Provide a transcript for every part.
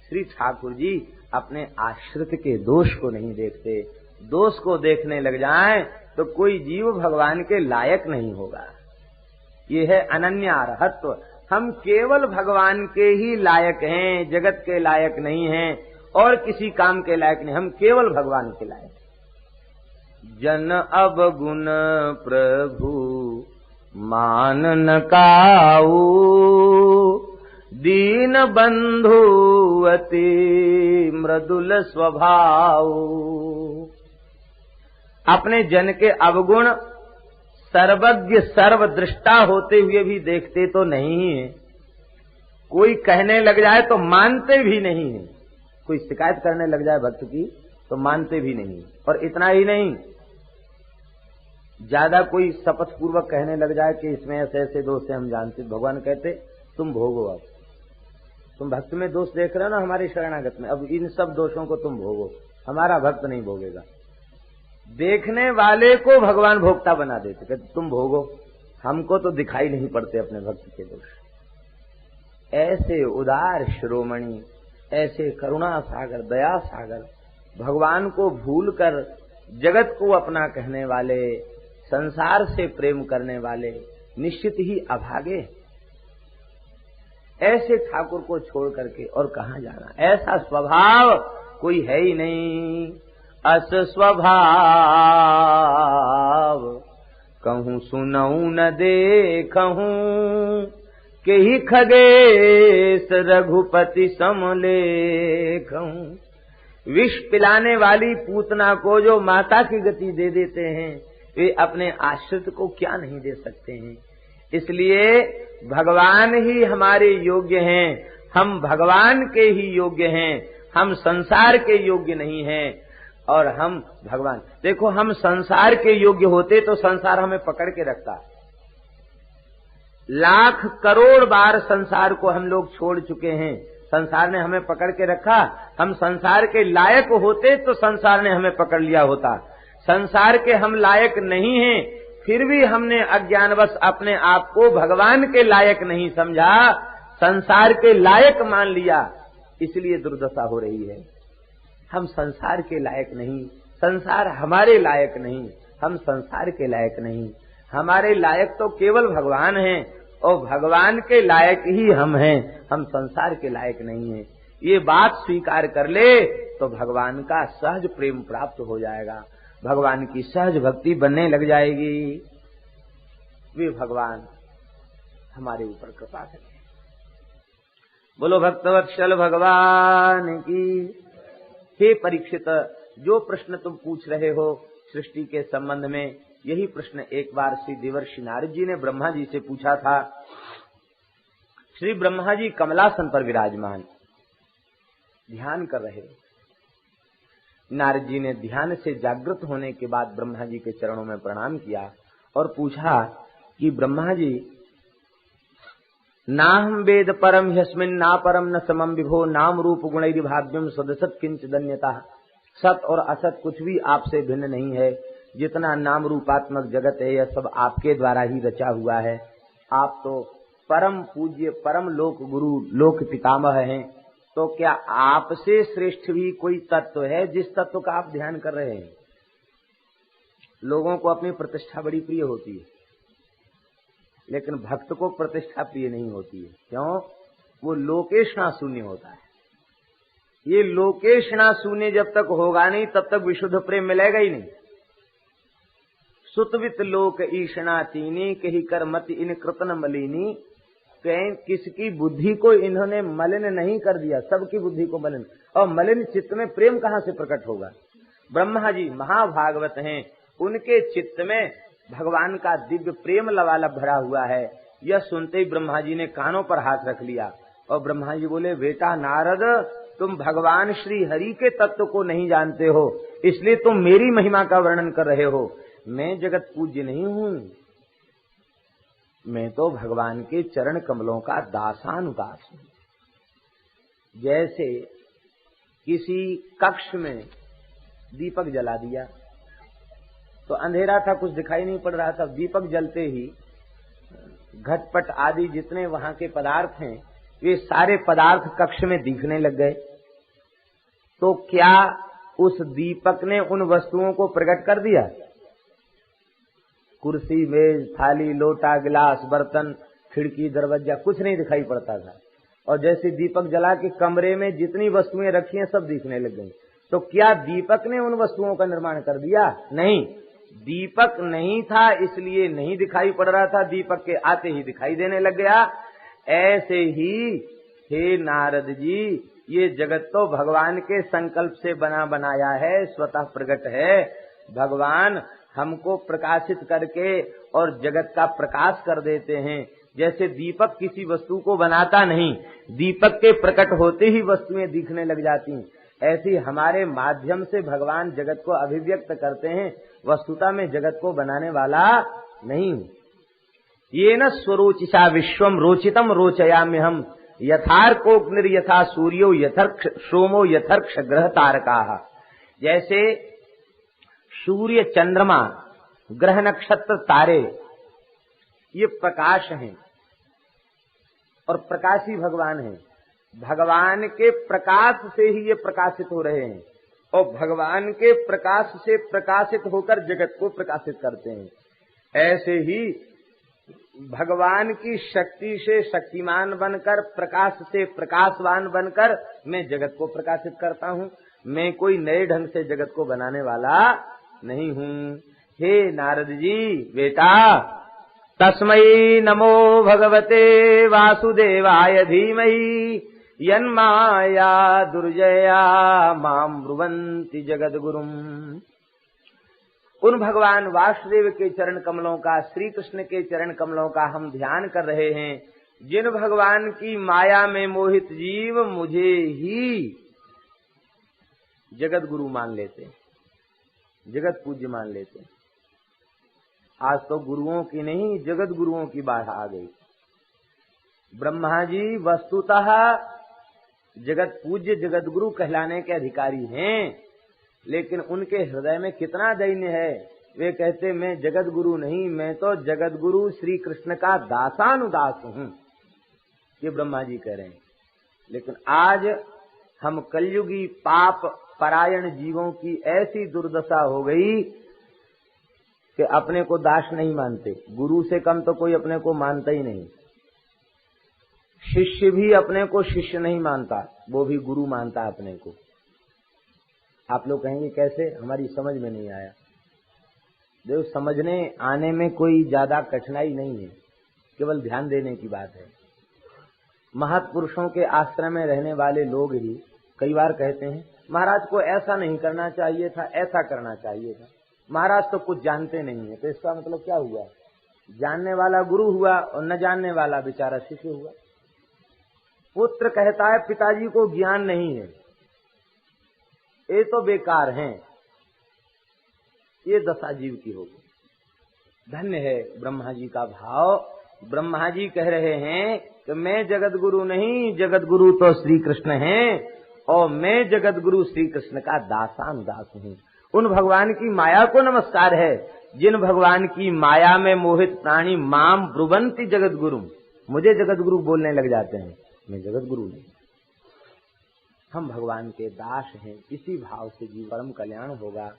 श्री ठाकुर जी अपने आश्रित के दोष को नहीं देखते। दोष को देखने लग जाएं तो कोई जीव भगवान के लायक नहीं होगा। ये है अनन्यार्हत्व। हम केवल भगवान के ही लायक हैं, जगत के लायक नहीं हैं और किसी काम के लायक नहीं, हम केवल भगवान के लायक। जन अवगुण प्रभु मान न काऊ, दीन बंधु अति मृदुल स्वभाव। अपने जन के अवगुण सर्वज्ञ सर्वदृष्टा होते हुए भी देखते तो नहीं है। कोई कहने लग जाए तो मानते भी नहीं है। कोई शिकायत करने लग जाए भक्त की तो मानते भी नहीं। और इतना ही नहीं, ज्यादा कोई शपथ पूर्वक कहने लग जाए कि इसमें ऐसे ऐसे दोष है हम जानते, भगवान कहते तुम भोगो। अब तुम भक्त में दोष देख रहे हो ना हमारी शरणागत में, अब इन सब दोषों को तुम भोगो, हमारा भक्त नहीं भोगेगा। देखने वाले को भगवान भोक्ता बना देते, कहते तुम भोगो, हमको तो दिखाई नहीं पड़ते अपने भक्त के दोष। ऐसे उदार शिरोमणि, ऐसे करुणा सागर, दया सागर, भगवान को भूलकर जगत को अपना कहने वाले, संसार से प्रेम करने वाले निश्चित ही अभागे। ऐसे ठाकुर को छोड़ करके और कहां जाना। ऐसा स्वभाव कोई है ही नहीं। अस स्वभाव कहूं सुनऊं न देखूं, के ही खगेश रघुपति समलेखूं। विष पिलाने वाली पूतना को जो माता की गति दे देते हैं, वे अपने आश्रित को क्या नहीं दे सकते हैं। इसलिए भगवान ही हमारे योग्य हैं, हम भगवान के ही योग्य हैं, हम संसार के योग्य नहीं हैं। और हम भगवान, देखो हम संसार के योग्य होते तो संसार हमें पकड़ के रखता। लाख करोड़ बार संसार को हम लोग छोड़ चुके हैं, संसार ने हमें पकड़ के रखा। हम संसार के लायक होते तो संसार ने हमें पकड़ लिया होता। संसार के हम लायक नहीं हैं, फिर भी हमने अज्ञानवश अपने आप को भगवान के लायक नहीं समझा, संसार के लायक मान लिया, इसलिए दुर्दशा हो रही है। हम संसार के लायक नहीं, संसार हमारे लायक नहीं, हम संसार के लायक नहीं। हमारे लायक तो केवल भगवान हैं और भगवान के लायक ही हम हैं, हम संसार के लायक नहीं हैं। ये बात स्वीकार कर ले तो भगवान का सहज प्रेम प्राप्त हो जाएगा, भगवान की सहज भक्ति बनने लग जाएगी। वे भगवान हमारे ऊपर कृपा करें। बोलो भक्तवत्सल भगवान की। हे परीक्षित, जो प्रश्न तुम पूछ रहे हो सृष्टि के संबंध में, यही प्रश्न एक बार श्री देवर्षि नारद जी ने ब्रह्मा जी से पूछा था। श्री ब्रह्मा जी कमलासन पर विराजमान ध्यान कर रहे। नारद जी ने ध्यान से जागृत होने के बाद ब्रह्मा जी के चरणों में प्रणाम किया और पूछा कि ब्रह्मा जी, नाहं वेद परम ह्यस्मिन् ना परम न समम विभो, नाम रूप गुणैर्भाव्यम सदसत किंच दन्यता। सत और असत कुछ भी आपसे भिन्न नहीं है। जितना नाम रूपात्मक जगत है यह सब आपके द्वारा ही रचा हुआ है। आप तो परम पूज्य, परम लोक गुरु, लोक पितामह हैं। तो क्या आपसे श्रेष्ठ भी कोई तत्व है जिस तत्व का आप ध्यान कर रहे हैं? लोगों को अपनी प्रतिष्ठा बड़ी प्रिय होती है, लेकिन भक्त को प्रतिष्ठा प्रिय नहीं होती है। क्यों? वो लोकेशना शून्य होता है। ये लोकेशना शून्य जब तक होगा नहीं तब तक विशुद्ध प्रेम मिलेगा ही नहीं। सुतवित लोक ईशना तीनी, कही कर मत इन कृतन मलिनी। कहीं किसकी बुद्धि को इन्होंने मलिन नहीं कर दिया, सबकी बुद्धि को मलिन। और मलिन चित्त में प्रेम कहाँ से प्रकट होगा? ब्रह्मा जी महाभागवत हैं, उनके चित्त में भगवान का दिव्य प्रेम लवालब भरा हुआ है। यह सुनते ही ब्रह्मा जी ने कानों पर हाथ रख लिया और ब्रह्मा जी बोले, बेटा नारद, तुम भगवान श्री हरि के तत्व को नहीं जानते हो, इसलिए तुम मेरी महिमा का वर्णन कर रहे हो। मैं जगत पूज्य नहीं हूँ, मैं तो भगवान के चरण कमलों का दासानुदास हूँ। जैसे किसी कक्ष में दीपक जला दिया तो अंधेरा था, कुछ दिखाई नहीं पड़ रहा था। दीपक जलते ही घटपट आदि जितने वहां के पदार्थ हैं वे सारे पदार्थ कक्ष में दिखने लग गए। तो क्या उस दीपक ने उन वस्तुओं को प्रकट कर दिया? कुर्सी, मेज, थाली, लोटा, गिलास, बर्तन, खिड़की, दरवाजा, कुछ नहीं दिखाई पड़ता था। और जैसे दीपक जला के कमरे में जितनी वस्तुएं रखी हैं सब दिखने लग गई। तो क्या दीपक ने उन वस्तुओं का निर्माण कर दिया? नहीं, दीपक नहीं था इसलिए नहीं दिखाई पड़ रहा था, दीपक के आते ही दिखाई देने लग गया। ऐसे ही हे नारद जी, ये जगत तो भगवान के संकल्प से बना बनाया है, स्वतः प्रकट है। भगवान हमको प्रकाशित करके और जगत का प्रकाश कर देते हैं। जैसे दीपक किसी वस्तु को बनाता नहीं, दीपक के प्रकट होते ही वस्तुएं दिखने लग जाती, ऐसी हमारे माध्यम से भगवान जगत को अभिव्यक्त करते हैं। वस्तुता में जगत को बनाने वाला नहीं। ये न स्वरोचिषा विश्वम रोचितम रोचयाम्यहम यथार्कोऽग्निर्यथा सूर्यो यथर्क्ष सोमो यथर्क्ष ग्रह तारकाः। जैसे सूर्य, चंद्रमा, ग्रह, नक्षत्र, तारे ये प्रकाश हैं और प्रकाशी भगवान हैं। भगवान के प्रकाश से ही ये प्रकाशित हो रहे हैं और भगवान के प्रकाश से प्रकाशित होकर जगत को प्रकाशित करते हैं। ऐसे ही भगवान की शक्ति से शक्तिमान बनकर, प्रकाश से प्रकाशवान बनकर मैं जगत को प्रकाशित करता हूँ। मैं कोई नए ढंग से जगत को बनाने वाला नहीं हूँ। हे नारद जी बेटा, तस्मै नमो भगवते वासुदेवाय धीमहि यन्माया दुर्जया मां ब्रुवन्ति जगद्गुरुम्। उन भगवान वासुदेव के चरण कमलों का, श्री कृष्ण के चरण कमलों का हम ध्यान कर रहे हैं, जिन भगवान की माया में मोहित जीव मुझे ही जगत गुरु मान लेते, जगत पूज्य मान लेते। आज तो गुरुओं की नहीं, जगत गुरुओं की बाढ़ आ गई। ब्रह्मा जी वस्तुतः जगत पूज्य, जगत गुरु कहलाने के अधिकारी हैं, लेकिन उनके हृदय में कितना दैन्य है। वे कहते मैं जगत गुरु नहीं, मैं तो जगत गुरु श्री कृष्ण का दासानुदास हूँ। ये ब्रह्मा जी कह रहे हैं। लेकिन आज हम कलयुगी पाप परायण जीवों की ऐसी दुर्दशा हो गई कि अपने को दास नहीं मानते। गुरु से कम तो कोई अपने को मानता ही नहीं। शिष्य भी अपने को शिष्य नहीं मानता, वो भी गुरु मानता अपने को। आप लोग कहेंगे कैसे? हमारी समझ में नहीं आया। देखो, समझने आने में कोई ज्यादा कठिनाई नहीं है, केवल ध्यान देने की बात है। महत्पुरुषों के आश्रम में रहने वाले लोग ही कई बार कहते हैं महाराज को ऐसा नहीं करना चाहिए था, ऐसा करना चाहिए था। महाराज तो कुछ जानते नहीं है। तो इसका मतलब क्या हुआ? जानने वाला गुरु हुआ और न जानने वाला बेचारा शिष्य हुआ। पुत्र कहता है पिताजी को ज्ञान नहीं है, ये तो बेकार हैं। ये दशा जीव की होगी। धन्य है ब्रह्मा जी का भाव। ब्रह्मा जी कह रहे हैं कि मैं जगत गुरु नहीं, जगत गुरु तो श्री कृष्ण हैं और मैं जगत गुरु श्री कृष्ण का दासानुदास हूँ। उन भगवान की माया को नमस्कार है, जिन भगवान की माया में मोहित प्राणी माम ब्रुवन्ति जगत गुरु, मुझे जगत गुरु बोलने लग जाते हैं। मैं जगत गुरु नहीं, हम भगवान के दास हैं। इसी भाव से जीव परम कल्याण होगा।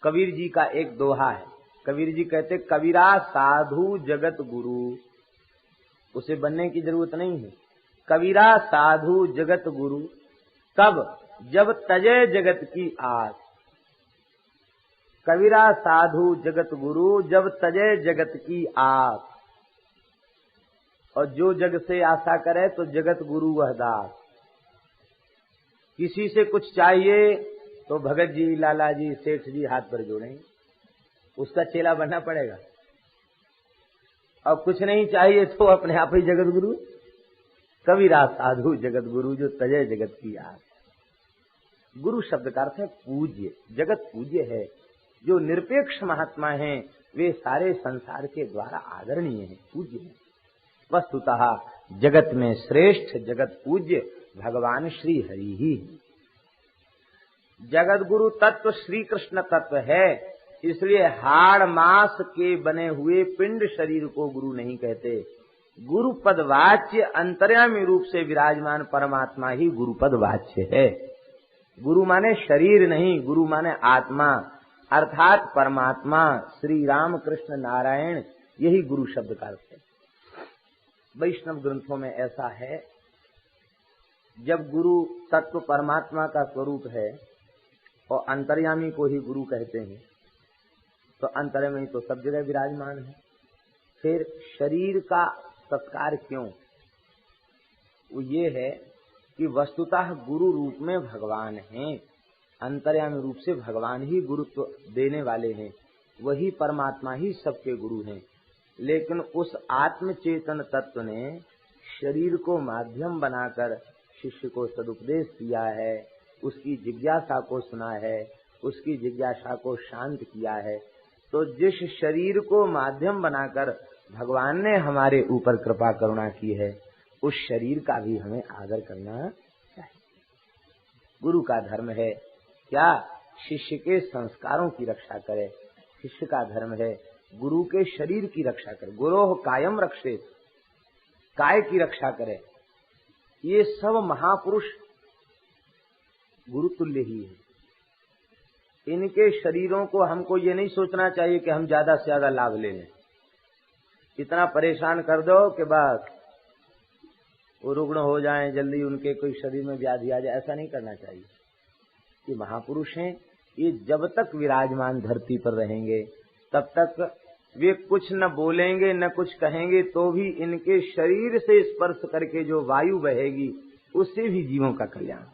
कबीर जी का एक दोहा है। कबीर जी कहते कबीरा साधु जगत गुरु, उसे बनने की जरूरत नहीं है। कबीरा साधु जगत गुरु तब जब तजे जगत की आस। कबीरा साधु जगत गुरु जब तजे जगत की आस। और जो जग से आशा करे तो जगत गुरु वह दास। किसी से कुछ चाहिए तो भगत जी, लाला जी, सेठ जी हाथ पर जोड़ेंगे, उसका चेला बनना पड़ेगा। और कुछ नहीं चाहिए तो अपने आप ही जगत गुरु। कबीरा साधु जगत गुरु जो तजे जगत की आस। गुरु शब्द का अर्थ है पूज्य। जगत पूज्य है। जो निरपेक्ष महात्मा हैं वे सारे संसार के द्वारा आदरणीय हैं, पूज्य हैं। वस्तुतः जगत में श्रेष्ठ, जगत पूज्य भगवान श्री हरि ही। जगत गुरु तत्व श्री कृष्ण तत्व है, इसलिए हाड़ मांस के बने हुए पिंड शरीर को गुरु नहीं कहते। गुरुपद वाच्य अंतर्यामी रूप से विराजमान परमात्मा ही गुरुपद वाच्य है। गुरु माने शरीर नहीं, गुरु माने आत्मा, अर्थात परमात्मा श्री राम कृष्ण नारायण, यही गुरु शब्द का अर्थ है। वैष्णव ग्रंथों में ऐसा है, जब गुरु तत्व परमात्मा का स्वरूप है और अंतर्यामी को ही गुरु कहते हैं, तो अंतर्यामी तो सब जगह विराजमान है। फिर शरीर का सत्कार क्यों? वो ये है कि वस्तुतः गुरु रूप में भगवान हैं, अंतर्यामी रूप से भगवान ही गुरुत्व देने वाले हैं, वही परमात्मा ही सबके गुरु हैं। लेकिन उस आत्म चेतन तत्व ने शरीर को माध्यम बनाकर शिष्य को सदुपदेश दिया है, उसकी जिज्ञासा को सुना है, उसकी जिज्ञासा को शांत किया है। तो जिस शरीर को माध्यम बनाकर भगवान ने हमारे ऊपर कृपा करुणा की है, उस शरीर का भी हमें आदर करना चाहिए। गुरु का धर्म है क्या? शिष्य के संस्कारों की रक्षा करे। शिष्य का धर्म है गुरु के शरीर की रक्षा करे। गुरोह कायम रक्षे, काय की रक्षा करे। ये सब महापुरुष गुरुतुल्य ही है। इनके शरीरों को हमको ये नहीं सोचना चाहिए कि हम ज्यादा से ज्यादा लाभ ले लें। इतना परेशान कर दो कि बस वो रुग्ण हो जाएं, जल्दी उनके कोई शरीर में व्याधि आ जाए, ऐसा नहीं करना चाहिए। ये महापुरुष हैं, ये जब तक विराजमान धरती पर रहेंगे तब तक वे कुछ न बोलेंगे न कुछ कहेंगे, तो भी इनके शरीर से स्पर्श करके जो वायु बहेगी उससे भी जीवों का कल्याण होगा।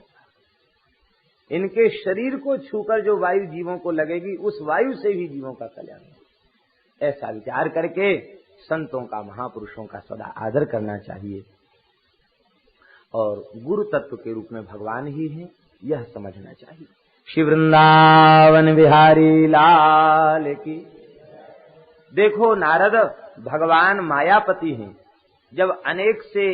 इनके शरीर को छूकर जो वायु जीवों को लगेगी, उस वायु से भी जीवों का कल्याण होगा। ऐसा विचार करके संतों का, महापुरुषों का सदा आदर करना चाहिए और गुरु तत्व के रूप में भगवान ही है, यह समझना चाहिए। श्री वृंदावन बिहारी लाल की। देखो नारद भगवान मायापति हैं। जब अनेक से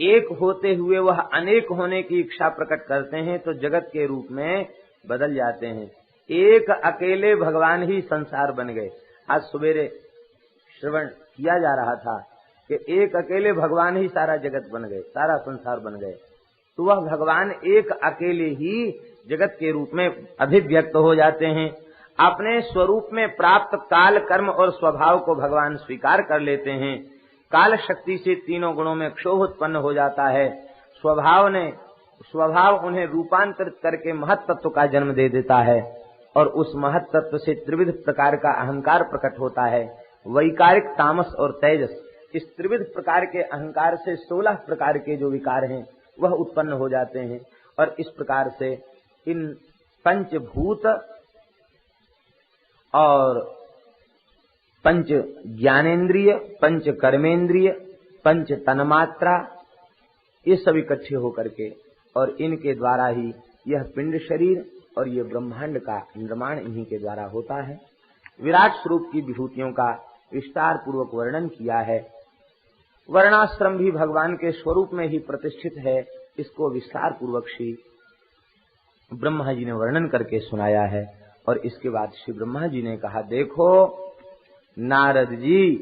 एक होते हुए वह अनेक होने की इच्छा प्रकट करते हैं तो जगत के रूप में बदल जाते हैं। एक अकेले भगवान ही संसार बन गए। आज सवेरे श्रवण किया जा रहा था कि एक अकेले भगवान ही सारा जगत बन गए, सारा संसार बन गए। तो वह भगवान एक अकेले ही जगत के रूप में अभिव्यक्त हो जाते हैं। अपने स्वरूप में प्राप्त काल, कर्म और स्वभाव को भगवान स्वीकार कर लेते हैं। काल शक्ति से तीनों गुणों में क्षोभ उत्पन्न हो जाता है। स्वभाव उन्हें रूपांतरित करके महत तत्व का जन्म दे देता है और उस महत तत्व से त्रिविध प्रकार का अहंकार प्रकट होता है। वैकारिक, तामस और तेजस, इस त्रिविध प्रकार के अहंकार से 16 प्रकार के जो विकार हैं वह उत्पन्न हो जाते हैं। और इस प्रकार से इन पंचभूत और पंच ज्ञानेन्द्रिय, पंच कर्मेंद्रिय, पंच तन्मात्रा, ये सब इकट्ठे होकर के और इनके द्वारा ही यह पिंड शरीर और ये ब्रह्मांड का निर्माण इन्हीं के द्वारा होता है। विराट स्वरूप की विभूतियों का विस्तार पूर्वक वर्णन किया है। वर्णाश्रम भी भगवान के स्वरूप में ही प्रतिष्ठित है। इसको विस्तार पूर्वक श्री ब्रह्मा जी ने वर्णन करके सुनाया है। और इसके बाद श्री ब्रह्मा जी ने कहा, देखो नारद जी,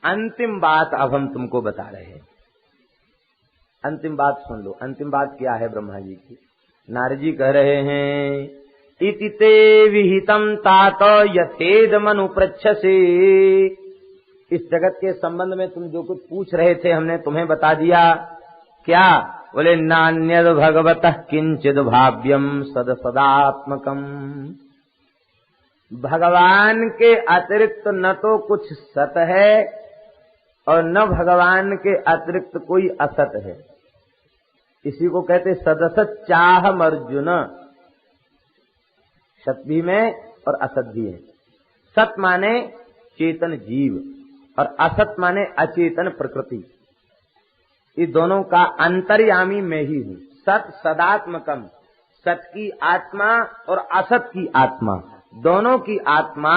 अंतिम बात अब हम तुमको बता रहे हैं। अंतिम बात सुन लो। अंतिम बात क्या है ब्रह्मा जी की? नारद जी कह रहे हैं, इति ते विहितम तात यथेद मनु पृच्छसे। इस जगत के संबंध में तुम जो कुछ पूछ रहे थे हमने तुम्हें बता दिया। क्या? बोले, नान्यद भगवतः किंचिद भाव्यम सद सदात्मकम। भगवान के अतिरिक्त न तो कुछ सत है और न भगवान के अतिरिक्त कोई असत है। इसी को कहते सदसत चाहम अर्जुन। सत भी में और असत भी है। सत माने चेतन जीव और असत माने अचेतन प्रकृति। ये दोनों का अंतर्यामी मैं ही हूँ। सत सदात्मकम, सत की आत्मा और असत की आत्मा, दोनों की आत्मा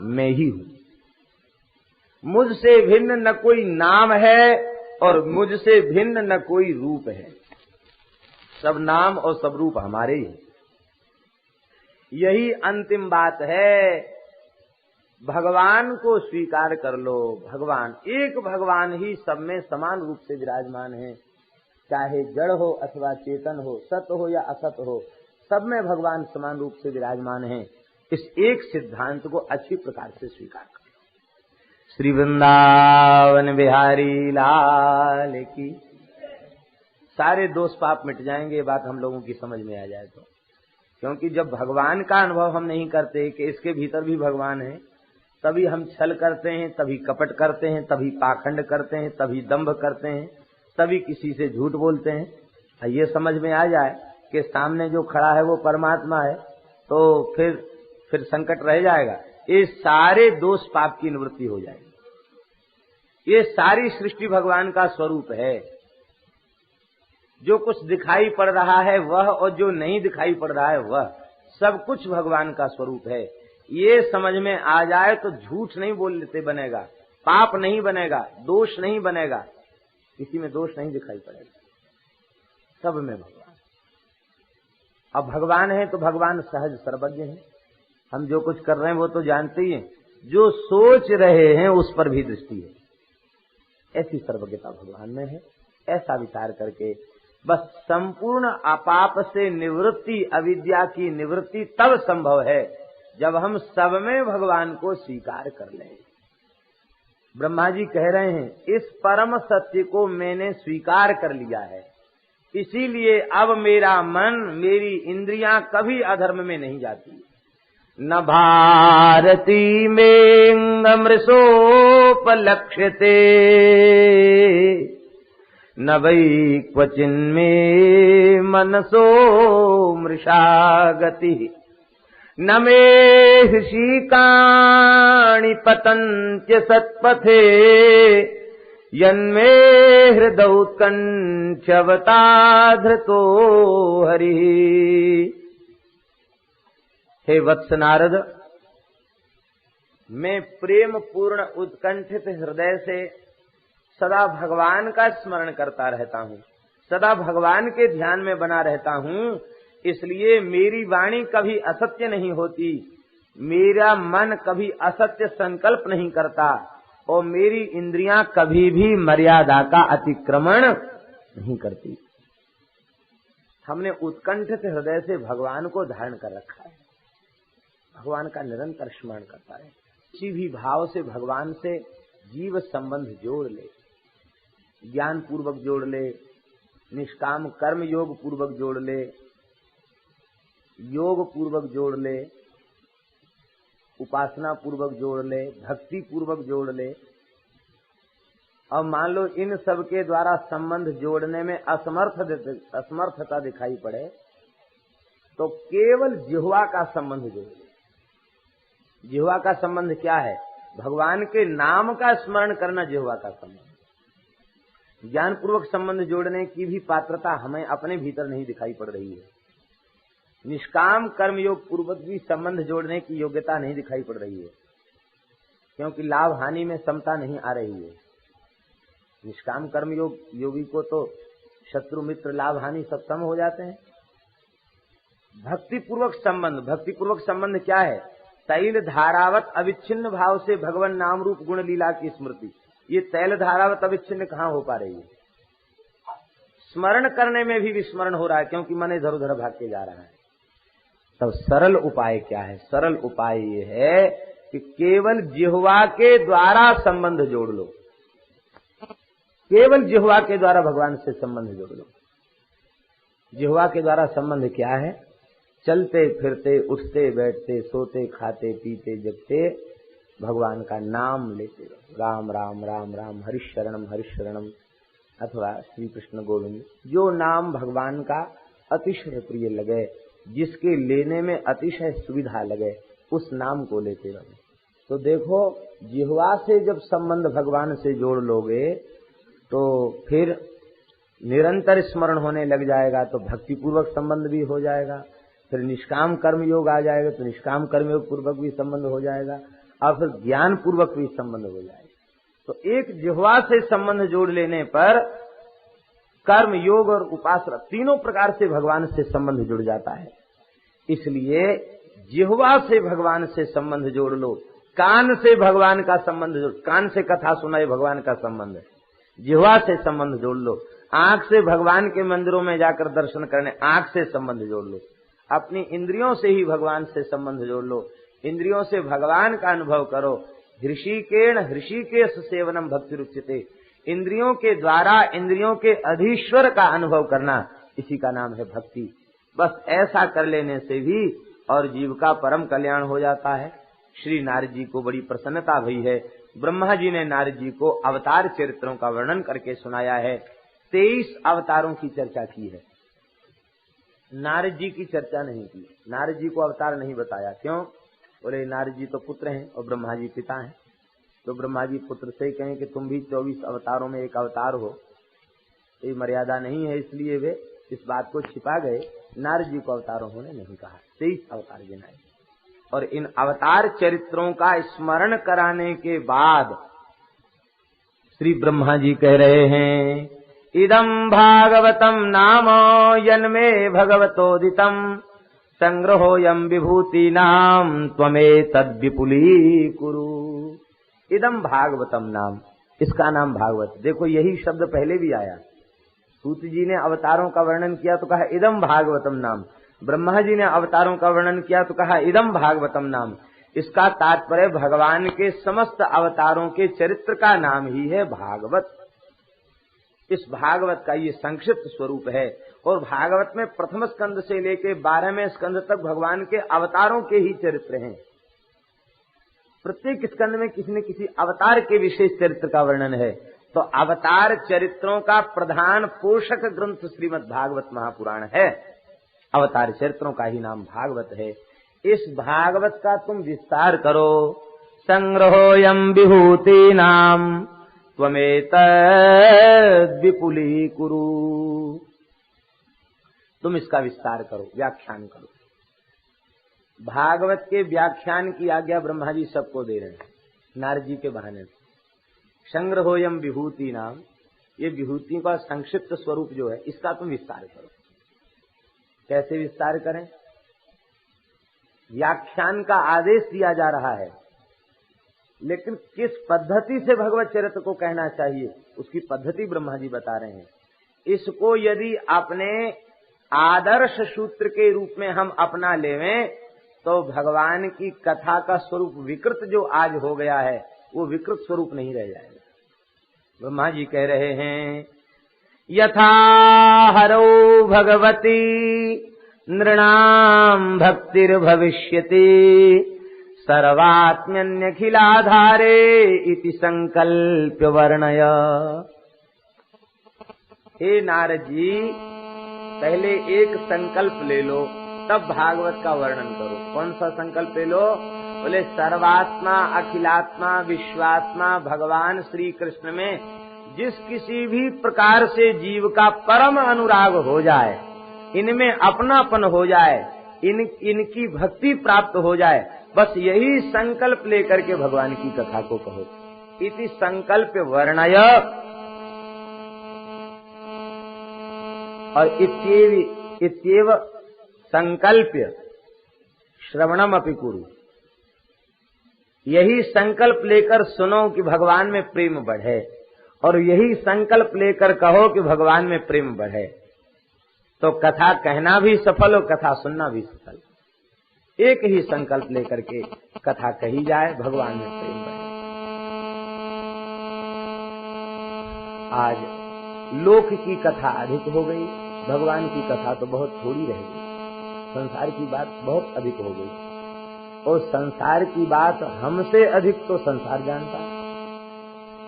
मैं ही हूँ। मुझसे भिन्न न कोई नाम है और मुझसे भिन्न न कोई रूप है। सब नाम और सब रूप हमारे ही। यही अंतिम बात है। भगवान को स्वीकार कर लो। भगवान, एक भगवान ही सब में समान रूप से विराजमान है। चाहे जड़ हो अथवा चेतन हो, सत हो या असत हो, सब में भगवान समान रूप से विराजमान हैं। इस एक सिद्धांत को अच्छी प्रकार से स्वीकार करो। श्री वृंदावन बिहारी लाल की। सारे दोष पाप मिट जाएंगे, ये बात हम लोगों की समझ में आ जाए तो। क्योंकि जब भगवान का अनुभव हम नहीं करते कि इसके भीतर भी भगवान है, तभी हम छल करते हैं, तभी कपट करते हैं, तभी पाखंड करते हैं, तभी दंभ करते हैं, तभी किसी से झूठ बोलते हैं। ये समझ में आ जाए कि सामने जो खड़ा है वो परमात्मा है, तो फिर संकट रह जाएगा। ये सारे दोष पाप की निवृत्ति हो जाएगी। ये सारी सृष्टि भगवान का स्वरूप है। जो कुछ दिखाई पड़ रहा है वह, और जो नहीं दिखाई पड़ रहा है वह, सब कुछ भगवान का स्वरूप है। ये समझ में आ जाए तो झूठ नहीं बोलते बनेगा, पाप नहीं बनेगा, दोष नहीं बनेगा, किसी में दोष नहीं दिखाई पड़ेगा, सब में भगवान। अब भगवान है तो भगवान सहज सर्वज्ञ है। हम जो कुछ कर रहे हैं वो तो जानते ही हैं, जो सोच रहे हैं उस पर भी दृष्टि है। ऐसी सर्वज्ञता भगवान में है। ऐसा विचार करके बस संपूर्ण अपाप से निवृत्ति, अविद्या की निवृत्ति तब संभव है जब हम सब में भगवान को स्वीकार कर लें। ब्रह्मा जी कह रहे हैं, इस परम सत्य को मैंने स्वीकार कर लिया है, इसीलिए अब मेरा मन, मेरी इंद्रियां कभी अधर्म में नहीं जाती। न भारती में अमृषोपलक्ष्यते, न वै क्वचिन्मे मनसो मृषा गति, न मे हृषिकाणि पतन्त्य सत्पथे, यन्मे हृदौत्कण्ठ्यवता धृतो हरिः। हे वत्स नारद, मैं प्रेम पूर्ण उत्कंठित हृदय से सदा भगवान का स्मरण करता रहता हूँ, सदा भगवान के ध्यान में बना रहता हूँ। इसलिए मेरी वाणी कभी असत्य नहीं होती, मेरा मन कभी असत्य संकल्प नहीं करता, और मेरी इंद्रियां कभी भी मर्यादा का अतिक्रमण नहीं करती। हमने उत्कंठित हृदय से भगवान को धारण कर रखा है, भगवान का निरंतर स्मरण करता है। किसी भी भाव से भगवान से जीव संबंध जोड़ ले, ज्ञान पूर्वक जोड़ ले, निष्काम कर्म योग पूर्वक जोड़ ले, योग पूर्वक जोड़ ले, उपासना पूर्वक जोड़ ले, भक्ति पूर्वक जोड़ ले। अब मान लो इन सब के द्वारा संबंध जोड़ने में असमर्थता दिखाई पड़े, तो केवल जिह्वा का संबंध जोड़ ले। जिह्वा का संबंध क्या है? भगवान के नाम का स्मरण करना जिह्वा का संबंध। ज्ञान पूर्वक संबंध जोड़ने की भी पात्रता हमें अपने भीतर नहीं दिखाई पड़ रही है। निष्काम कर्मयोग पूर्वक भी संबंध जोड़ने की योग्यता नहीं दिखाई पड़ रही है, क्योंकि लाभ हानि में समता नहीं आ रही है। निष्काम कर्मयोग योगी को तो शत्रु मित्र लाभ हानि सब सम हो जाते हैं। भक्ति पूर्वक संबंध क्या है? तैल धारावत अविच्छिन्न भाव से भगवान नाम रूप गुण लीला की स्मृति। ये तैल धारावत अविच्छिन्न कहाँ हो पा रही है? स्मरण करने में भी विस्मरण हो रहा है, क्योंकि मन इधर उधर भाग के जा रहा है। तब सरल उपाय क्या है? सरल उपाय ये है कि केवल जिह्वा के द्वारा संबंध जोड़ लो, केवल जिह्वा के द्वारा भगवान से संबंध जोड़ लो। जिह्वा के द्वारा संबंध क्या है? चलते फिरते, उठते बैठते, सोते खाते पीते जगते भगवान का नाम लेते रहो। राम राम राम राम, हरिशरणम हरिशरणम, अथवा श्री कृष्ण गोविंद। जो नाम भगवान का अतिशय प्रिय लगे, जिसके लेने में अतिशय सुविधा लगे, उस नाम को लेते रहो। तो देखो, जिह्वा से जब संबंध भगवान से जोड़ लोगे तो फिर निरंतर स्मरण होने लग जाएगा, तो भक्ति पूर्वक संबंध भी हो जाएगा। फिर निष्काम कर्म योग आ जाएगा, तो निष्काम कर्म योग पूर्वक भी संबंध हो जाएगा, और फिर ज्ञान पूर्वक भी संबंध हो जाएगा। तो एक जिह्वा से संबंध जोड़ लेने पर कर्म योग और उपासना तीनों प्रकार से भगवान से संबंध जुड़ जाता है। इसलिए जिह्वा से भगवान से संबंध जोड़ लो, कान से भगवान का संबंध जोड़, कान से कथा सुनाए भगवान का संबंध है। जिह्वा से संबंध जोड़ लो, आंख से भगवान के मंदिरों में जाकर दर्शन करने, आंख से संबंध जोड़ लो, अपनी इंद्रियों से ही भगवान से संबंध जोड़ लो, इंद्रियों से भगवान का अनुभव करो। हृषिकेश सेवनम भक्ति रुच्यते, इंद्रियों के द्वारा इंद्रियों के अधीश्वर का अनुभव करना, इसी का नाम है भक्ति। बस ऐसा कर लेने से भी और जीव का परम कल्याण हो जाता है। श्री नारद जी को बड़ी प्रसन्नता हुई है। ब्रह्मा जी ने नारद जी को अवतार चरित्रों का वर्णन करके सुनाया है। 23 अवतारों की चर्चा की है, नारद जी की चर्चा नहीं की। नारद जी को अवतार नहीं बताया, क्यों? बोले नारद जी तो पुत्र हैं और ब्रह्मा जी पिता हैं, तो ब्रह्मा जी पुत्र से ही कहें कि तुम भी 24 अवतारों में एक अवतार हो, ये मर्यादा नहीं है, इसलिए वे इस बात को छिपा गए। नारद जी को अवतार उन्होंने नहीं कहा, 23 अवतार गिनाए। और इन अवतार चरित्रों का स्मरण कराने के बाद श्री ब्रह्मा जी कह रहे हैं, इदं भागवतम नाम यन्मे भगवतोदितम संग्रहोऽयं विभूतीनां त्वमेतद् विपुलीकुरु। इदं भागवतम नाम, इसका नाम भागवत। देखो यही शब्द पहले भी आया, सूत जी ने अवतारों का वर्णन किया तो कहा इदं भागवतम नाम, ब्रह्मा जी ने अवतारों का वर्णन किया तो कहा इदं भागवतम नाम। इसका तात्पर्य भगवान के समस्त अवतारों के चरित्र का नाम ही है भागवत। इस भागवत का ये संक्षिप्त स्वरूप है। और भागवत में प्रथम स्कंद से लेकर 12वें स्कंद तक भगवान के अवतारों के ही चरित्र हैं। प्रत्येक स्कंद में किसी न किसी अवतार के विशेष चरित्र का वर्णन है। तो अवतार चरित्रों का प्रधान पोषक ग्रंथ श्रीमद् भागवत महापुराण है। अवतार चरित्रों का ही नाम भागवत है। इस भागवत का तुम विस्तार करो। संग्रहोऽयं विभूतीनां त्वमेतद् विपुलीकुरु, तुम इसका विस्तार करो, व्याख्यान करो। भागवत के व्याख्यान की आज्ञा ब्रह्मा जी सबको दे रहे हैं नारद जी के बहाने से। संग्रहोऽयं विभूतीनां, ये विभूतियों का संक्षिप्त स्वरूप जो है इसका तुम विस्तार करो। कैसे विस्तार करें? व्याख्यान का आदेश दिया जा रहा है, लेकिन किस पद्धति से भगवत चरित्र को कहना चाहिए उसकी पद्धति ब्रह्मा जी बता रहे हैं। इसको यदि अपने आदर्श सूत्र के रूप में हम अपना लेवें तो भगवान की कथा का स्वरूप विकृत जो आज हो गया है वो विकृत स्वरूप नहीं रह जाएगा। ब्रह्मा जी कह रहे हैं, यथा हरौ भगवती नृणां भक्तिर्भविष्यति सर्वात्म्यन्यखिलाधारे इति संकल्प्य वर्णय। हे नारद जी, पहले एक संकल्प ले लो तब भागवत का वर्णन करो। कौन सा संकल्प ले लो? बोले सर्वात्मा अखिलात्मा विश्वात्मा भगवान श्री कृष्ण में जिस किसी भी प्रकार से जीव का परम अनुराग हो जाए, इनमें अपनापन हो जाए, इनकी भक्ति प्राप्त हो जाए, बस यही संकल्प लेकर के भगवान की कथा को कहो। इति संकल्प वर्णय और इत्येव संकल्प्य श्रवणम अपि कुरु। यही संकल्प लेकर सुनो कि भगवान में प्रेम बढ़े, और यही संकल्प लेकर कहो कि भगवान में प्रेम बढ़े। तो कथा कहना भी सफल और कथा सुनना भी सफल। एक ही संकल्प लेकर के कथा कही जाए, भगवान में प्रेम बढ़े। आज लोक की कथा अधिक हो गई, भगवान की कथा तो बहुत थोड़ी रह गई। संसार की बात बहुत अधिक हो गई, और संसार की बात हमसे अधिक तो संसार जानता है।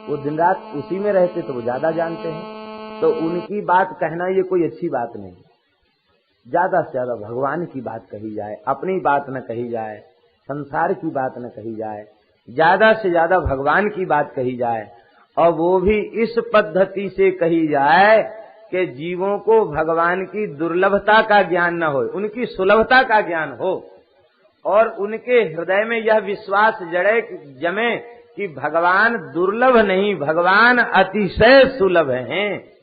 वो दिन रात उसी में रहते तो वो ज्यादा जानते हैं। तो उनकी बात कहना ये कोई अच्छी बात नहीं। ज्यादा से ज्यादा भगवान की बात कही जाए, अपनी बात न कही जाए, संसार की बात न कही जाए, ज्यादा से ज्यादा भगवान की बात कही जाए। और वो भी इस पद्धति से कही जाए कि जीवों को भगवान की दुर्लभता का ज्ञान न हो, उनकी सुलभता का ज्ञान हो, और उनके हृदय में यह विश्वास जमे कि भगवान दुर्लभ नहीं, भगवान अतिशय सुलभ हैं,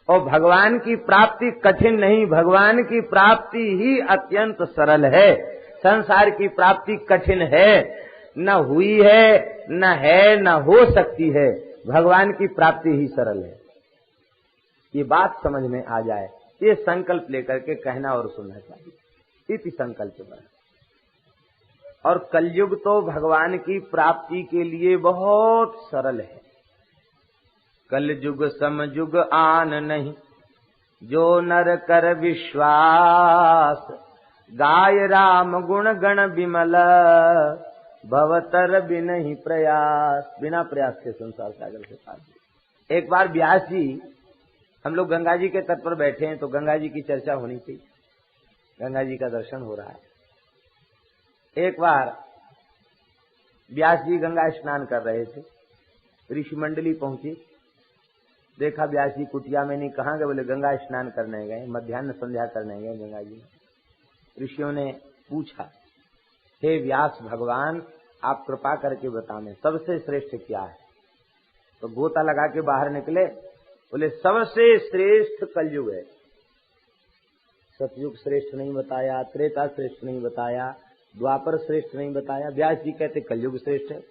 और भगवान की प्राप्ति कठिन नहीं, भगवान की प्राप्ति ही अत्यंत सरल है। संसार की प्राप्ति कठिन है, न हुई है, न है, न हो सकती है। भगवान की प्राप्ति ही सरल है। ये बात समझ में आ जाए, ये संकल्प लेकर के कहना और सुनना चाहिए। इति संकल्प बना। और कलयुग तो भगवान की प्राप्ति के लिए बहुत सरल है। कलयुग समयुग आन नहीं, जो नर कर विश्वास, गाय राम गुण गण विमल, भवतर बिनहि प्रयास। बिना प्रयास के संसार सागर से पार। एक बार व्यास जी, हम लोग गंगा जी के तट पर बैठे हैं तो गंगा जी की चर्चा होनी चाहिए, गंगा जी का दर्शन हो रहा है। एक बार व्यास जी गंगा स्नान कर रहे थे, ऋषि मंडली पहुंची, देखा व्यास जी कुटिया में नहीं, कहाँ गए? बोले गंगा स्नान करने गए, मध्याह्न संध्या करने गए गंगा जी में। ऋषियों ने पूछा, हे व्यास भगवान, आप कृपा करके बताएं सबसे श्रेष्ठ क्या है? तो गोता लगा के बाहर निकले, बोले सबसे श्रेष्ठ कलयुग है। सतयुग श्रेष्ठ नहीं बताया, त्रेता श्रेष्ठ नहीं बताया, द्वापर श्रेष्ठ नहीं बताया। व्यास जी कहते कलयुग श्रेष्ठ है,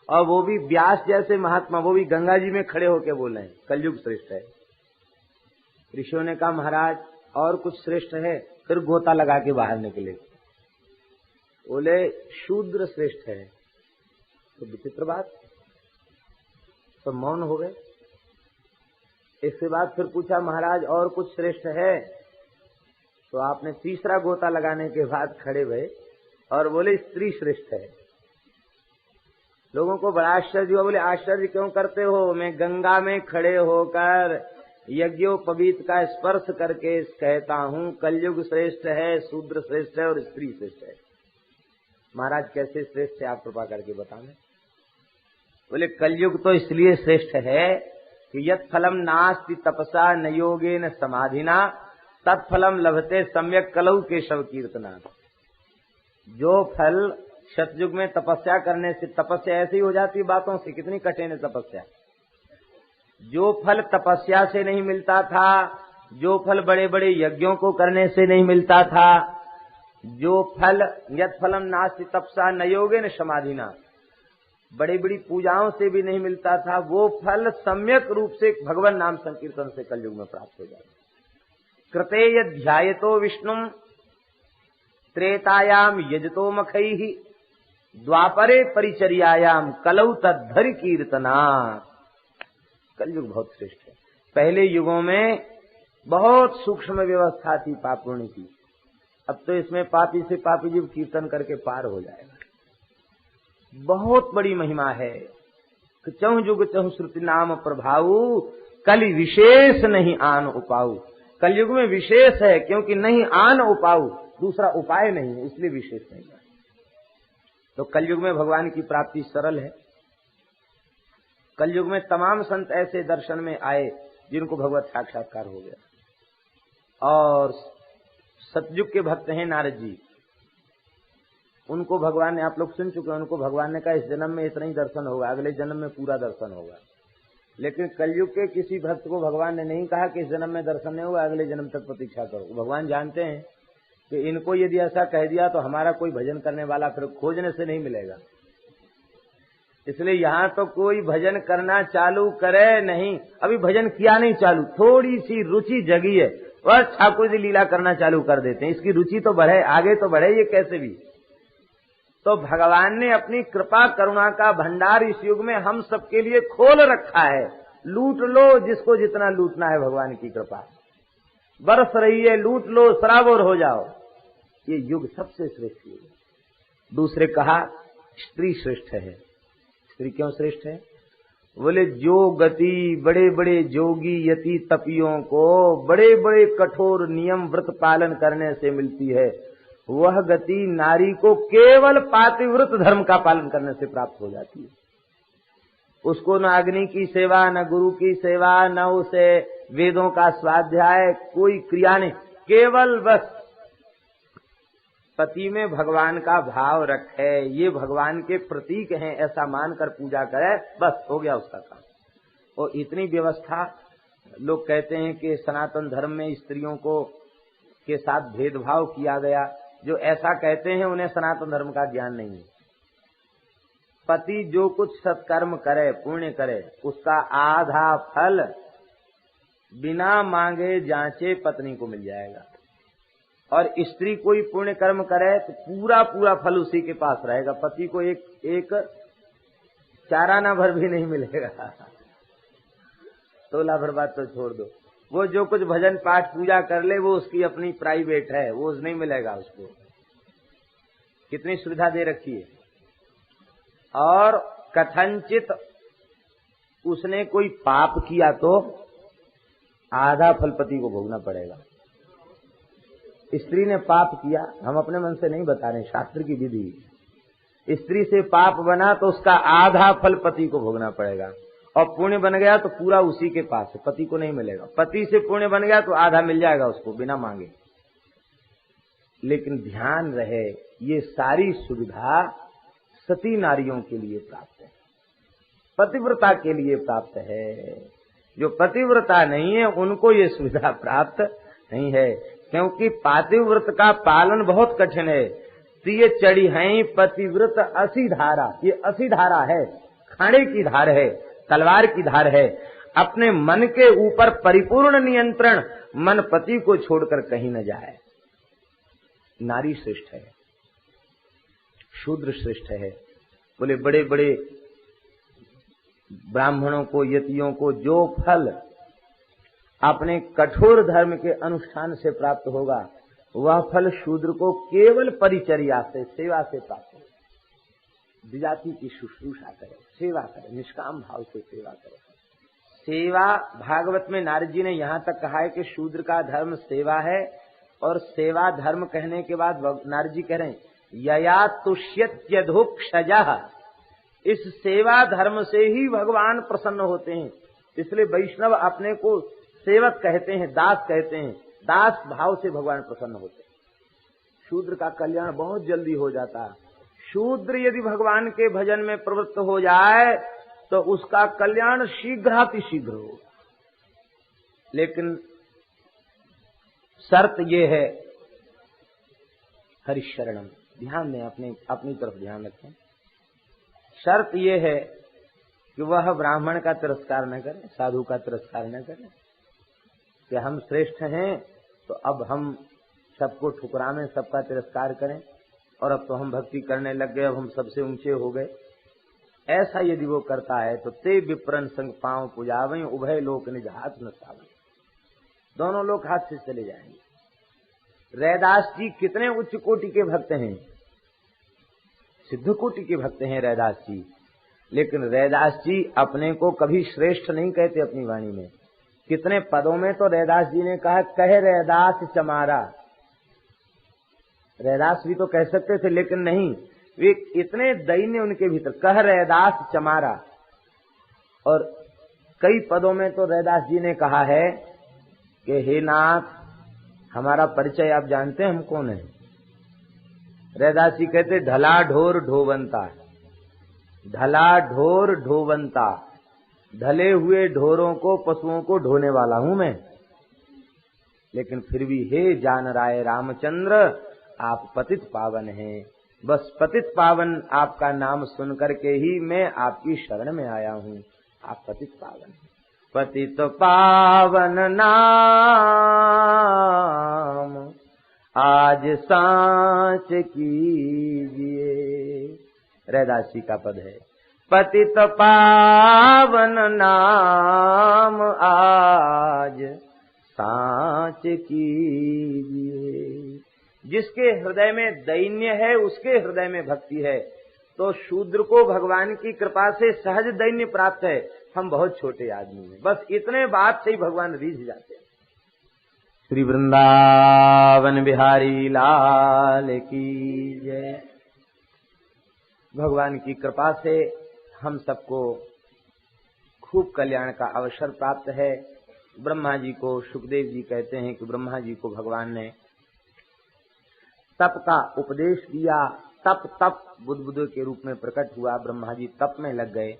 और वो भी व्यास जैसे महात्मा, वो भी गंगा जी में खड़े होकर बोल रहे हैं कलयुग श्रेष्ठ है। ऋषियों ने कहा महाराज और कुछ श्रेष्ठ है? फिर गोता लगा के बाहर निकले, बोले शूद्र श्रेष्ठ है। तो विचित्र बात, तो मौन हो गए। इसके बाद फिर पूछा महाराज और कुछ श्रेष्ठ है? तो आपने तीसरा गोता लगाने के बाद खड़े भये और बोले स्त्री श्रेष्ठ है। लोगों को बड़ा आश्चर्य हुआ, बोले आश्चर्य क्यों करते हो? मैं गंगा में खड़े होकर यज्ञोपवीत का स्पर्श करके कहता हूँ कलयुग श्रेष्ठ है, शूद्र श्रेष्ठ है और स्त्री श्रेष्ठ है। महाराज कैसे श्रेष्ठ है, आप कृपा करके बताएं। बोले कलयुग तो इसलिए श्रेष्ठ है कि यत् फलम नास्ति तपसा न योगेन समाधिना, तत्फलम लभते सम्यक कलौ केशव कीर्तना। जो फल सतयुग में तपस्या करने से, तपस्या ऐसी ही हो जाती बातों से, कितनी कठिन है तपस्या। जो फल तपस्या से नहीं मिलता था, जो फल बड़े बड़े यज्ञों को करने से नहीं मिलता था, जो फल यत् फलम नास्ति तपसा न योगेन समाधिना, बड़ी बड़ी पूजाओं से भी नहीं मिलता था, वो फल सम्यक रूप से भगवान नाम संकीर्तन से कलयुग में प्राप्त हो जाता। कृते यध्यायतो विष्णुम त्रेतायाम यजतो मखैहि, द्वापरे परिचर्यायाम कलौ तद्धरि कीर्तना। कलयुग बहुत श्रेष्ठ है। पहले युगों में बहुत सूक्ष्म व्यवस्था थी पाप पुण्य की, अब तो इसमें पापी से पापी जीव कीर्तन करके पार हो जाएगा। बहुत बड़ी महिमा है। चहु जुग चहु श्रुति नाम प्रभाऊ, कलि विशेष नहीं आन उपाऊ। कलयुग में विशेष है क्योंकि नहीं आन उपाऊ, दूसरा उपाय नहीं है, इसलिए विशेष नहीं है। तो कलयुग में भगवान की प्राप्ति सरल है। कलयुग में तमाम संत ऐसे दर्शन में आए जिनको भगवत साक्षात्कार हो गया। और सतयुग के भक्त हैं नारद जी, उनको भगवान ने, आप लोग सुन चुके हैं, उनको भगवान ने कहा इस जन्म में इतना ही दर्शन होगा, अगले जन्म में पूरा दर्शन होगा। लेकिन कलयुग के किसी भक्त को भगवान ने नहीं कहा कि इस जन्म में दर्शन नहीं होगा, अगले जन्म तक प्रतीक्षा करो। भगवान जानते हैं कि इनको यदि ऐसा कह दिया तो हमारा कोई भजन करने वाला फिर खोजने से नहीं मिलेगा। इसलिए यहाँ तो कोई भजन करना चालू करे नहीं, अभी भजन किया नहीं चालू, थोड़ी सी रुचि जगी है और ठाकुर जी लीला करना चालू कर देते हैं, इसकी रुचि तो बढ़े, आगे तो बढ़े, ये कैसे भी। तो भगवान ने अपनी कृपा करुणा का भंडार इस युग में हम सबके लिए खोल रखा है। लूट लो जिसको जितना लूटना है, भगवान की कृपा बरस रही है, लूट लो, सराबोर हो जाओ। ये युग सबसे श्रेष्ठ युग है। दूसरे कहा स्त्री श्रेष्ठ है। स्त्री क्यों श्रेष्ठ है? बोले जो गति बड़े बड़े जोगी यति तपियों को बड़े बड़े कठोर नियम व्रत पालन करने से मिलती है, वह गति नारी को केवल पातिव्रत धर्म का पालन करने से प्राप्त हो जाती है। उसको न अग्नि की सेवा, न गुरु की सेवा, न उसे वेदों का स्वाध्याय, कोई क्रिया नहीं, केवल बस पति में भगवान का भाव रखे, ये भगवान के प्रतीक हैं ऐसा मानकर पूजा करे, बस हो गया उसका काम। और इतनी व्यवस्था, लोग कहते हैं कि सनातन धर्म में स्त्रियों को के साथ भेदभाव किया गया। जो ऐसा कहते हैं उन्हें सनातन धर्म का ज्ञान नहीं है। पति जो कुछ सत्कर्म करे, पुण्य करे, उसका आधा फल बिना मांगे जांचे पत्नी को मिल जाएगा। और स्त्री कोई पुण्य कर्म करे तो पूरा पूरा फल उसी के पास रहेगा, पति को एक चाराना भर भी नहीं मिलेगा। तोला भर बात तो छोड़ दो, वो जो कुछ भजन पाठ पूजा कर ले वो उसकी अपनी प्राइवेट है, वो नहीं मिलेगा उसको। कितनी सुविधा दे रखी है। और कथनचित उसने कोई पाप किया तो आधा फल पति को भोगना पड़ेगा। स्त्री ने पाप किया, हम अपने मन से नहीं बता रहे, शास्त्र की विधि। स्त्री से पाप बना तो उसका आधा फल पति को भोगना पड़ेगा, और पुण्य बन गया तो पूरा उसी के पास है, पति को नहीं मिलेगा। पति से पुण्य बन गया तो आधा मिल जाएगा उसको बिना मांगे। लेकिन ध्यान रहे, ये सारी सुविधा सती नारियों के लिए प्राप्त है, पतिव्रता के लिए प्राप्त है। जो पतिव्रता नहीं है उनको ये सुविधा प्राप्त नहीं है, क्योंकि पातिव्रत का पालन बहुत कठिन है। ये चढ़ी है पतिव्रत असी धारा, ये असी धारा है, खाने की धार है, तलवार की धार है। अपने मन के ऊपर परिपूर्ण नियंत्रण, मन पति को छोड़कर कहीं न जाए। नारी श्रेष्ठ है, शूद्र श्रेष्ठ है। बोले बड़े बड़े ब्राह्मणों को, यतियों को जो फल अपने कठोर धर्म के अनुष्ठान से प्राप्त होगा, वह फल शूद्र को केवल परिचर्या से, सेवा से प्राप्त होगा। विजाति की शुश्रूषा करे, सेवा करे, निष्काम भाव से सेवा करे। सेवा, भागवत में नारद जी ने यहाँ तक कहा है कि शूद्र का धर्म सेवा है, और सेवा धर्म कहने के बाद नारद जी कह रहे हैं यया तुष्यत्यधोक्षजः, इस सेवा धर्म से ही भगवान प्रसन्न होते हैं। इसलिए वैष्णव अपने को सेवक कहते हैं, दास कहते हैं, दास भाव से भगवान प्रसन्न होते हैं। शूद्र का कल्याण बहुत जल्दी हो जाता है। शूद्र यदि भगवान के भजन में प्रवृत्त हो जाए तो उसका कल्याण शीघ्रातिशीघ्र होगा। लेकिन शर्त ये है, हरिशरणम, ध्यान दें, अपनी तरफ ध्यान रखें। शर्त ये है कि वह ब्राह्मण का तिरस्कार न करे, साधु का तिरस्कार न करे, कि हम श्रेष्ठ हैं तो अब हम सबको ठुकरावें, सबका तिरस्कार करें, और अब तो हम भक्ति करने लग गए, अब हम सबसे ऊंचे हो गए। ऐसा यदि वो करता है तो ते विप्रन संग पांव पुजावें, उभय लोक निज हाथ न सावें, दोनों लोग हाथ से चले जाएंगे। रैदास जी कितने उच्च कोटि के भक्त हैं, सिद्ध कोटि के भक्त हैं रैदास जी। लेकिन रैदास जी अपने को कभी श्रेष्ठ नहीं कहते अपनी वाणी में। कितने पदों में तो रैदास जी ने कहा, कहे रैदास चमारा। रैदास भी तो कह सकते थे, लेकिन नहीं, वे इतने दैन्य उनके भीतर, कह रैदास चमारा। और कई पदों में तो रैदास जी ने कहा है कि हे नाथ, हमारा परिचय आप जानते हैं हम कौन है। रैदास जी कहते, ढला ढोर ढोवंता, ढला ढोर ढोवंता, ढले हुए ढोरों को, पशुओं को ढोने वाला हूं मैं। लेकिन फिर भी हे जान राय रामचंद्र, आप पतित पावन हैं। बस पतित पावन आपका नाम सुन करके ही मैं आपकी शरण में आया हूं। आप पतित पावन हैं। पतित पावन नाम आज सांच कीजिए, रैदास जी का पद है। पतित पावन नाम आज सांच कीजिए। जिसके हृदय में दैन्य है उसके हृदय में भक्ति है। तो शूद्र को भगवान की कृपा से सहज दैन्य प्राप्त है। हम बहुत छोटे आदमी हैं, बस इतने बात से ही भगवान रीझ जाते हैं। श्री वृंदावन बिहारी लाल की जय। भगवान की कृपा से हम सबको खूब कल्याण का अवसर प्राप्त है। ब्रह्मा जी को सुखदेव जी कहते हैं कि ब्रह्मा जी को भगवान ने तप का उपदेश दिया। तप बुद्ध के रूप में प्रकट हुआ। ब्रह्मा जी तप में लग गए।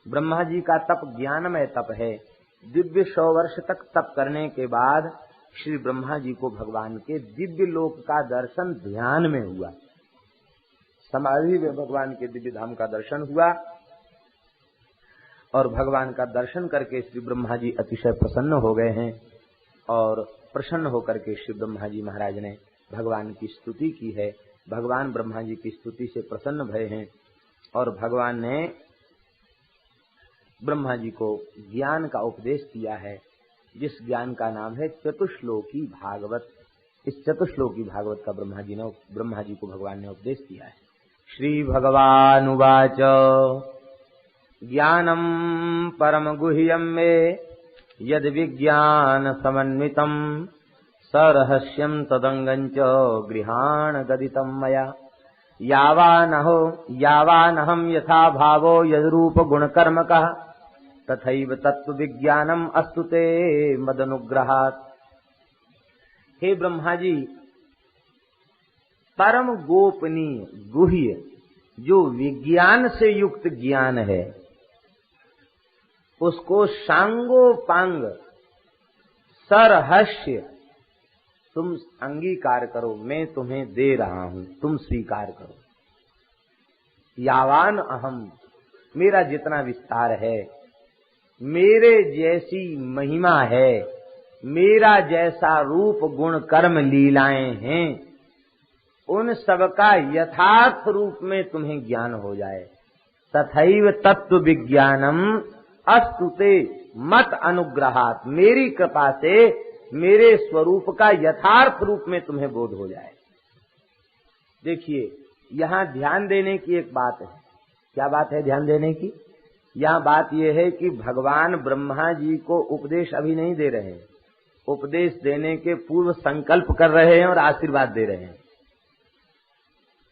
ब्रह्मा जी का तप ज्ञानमय तप है। दिव्य 100 वर्ष तक तप करने के बाद श्री ब्रह्मा जी को भगवान के दिव्य लोक का दर्शन ध्यान में हुआ। समाधि में भगवान के दिव्य धाम का दर्शन हुआ। और भगवान का दर्शन करके श्री ब्रह्मा जी अतिशय प्रसन्न हो गए हैं और प्रसन्न होकर के श्री ब्रह्मा जी महाराज ने भगवान की स्तुति की है। भगवान ब्रह्मा जी की स्तुति से प्रसन्न भये हैं और भगवान ने ब्रह्मा जी को ज्ञान का उपदेश दिया है, जिस ज्ञान का नाम है चतुश्लोकी भागवत। इस चतुश्लोकी भागवत का ब्रह्मा जी को भगवान ने उपदेश दिया है। श्री भगवान उवाच ज्ञानम परम गुह्यम मे यद विज्ञान समन्वितम सरहस्यम तदंगं च गृहाण गदितम मया यावानहम यथा भावो यद्रूप गुणकर्मकः तथैव तत्व विज्ञानम अस्तु ते मदनुग्रहात्। हे ब्रह्मा जी, परम गोपनीय गुह्य जो विज्ञान से युक्त ज्ञान है उसको सांगोपांग सरहस्य तुम अंगीकार करो, मैं तुम्हें दे रहा हूं, तुम स्वीकार करो। यावान अहम, मेरा जितना विस्तार है, मेरे जैसी महिमा है, मेरा जैसा रूप गुण कर्म लीलाएं हैं, उन सबका यथार्थ रूप में तुम्हें ज्ञान हो जाए। तथैव तत्व विज्ञानम अस्तुते मत अनुग्रहात्, मेरी कृपा से मेरे स्वरूप का यथार्थ रूप में तुम्हें बोध हो जाए। देखिए, यहाँ ध्यान देने की एक बात है। क्या बात है ध्यान देने की? यहाँ बात यह है कि भगवान ब्रह्मा जी को उपदेश अभी नहीं दे रहे हैं, उपदेश देने के पूर्व संकल्प कर रहे हैं और आशीर्वाद दे रहे हैं।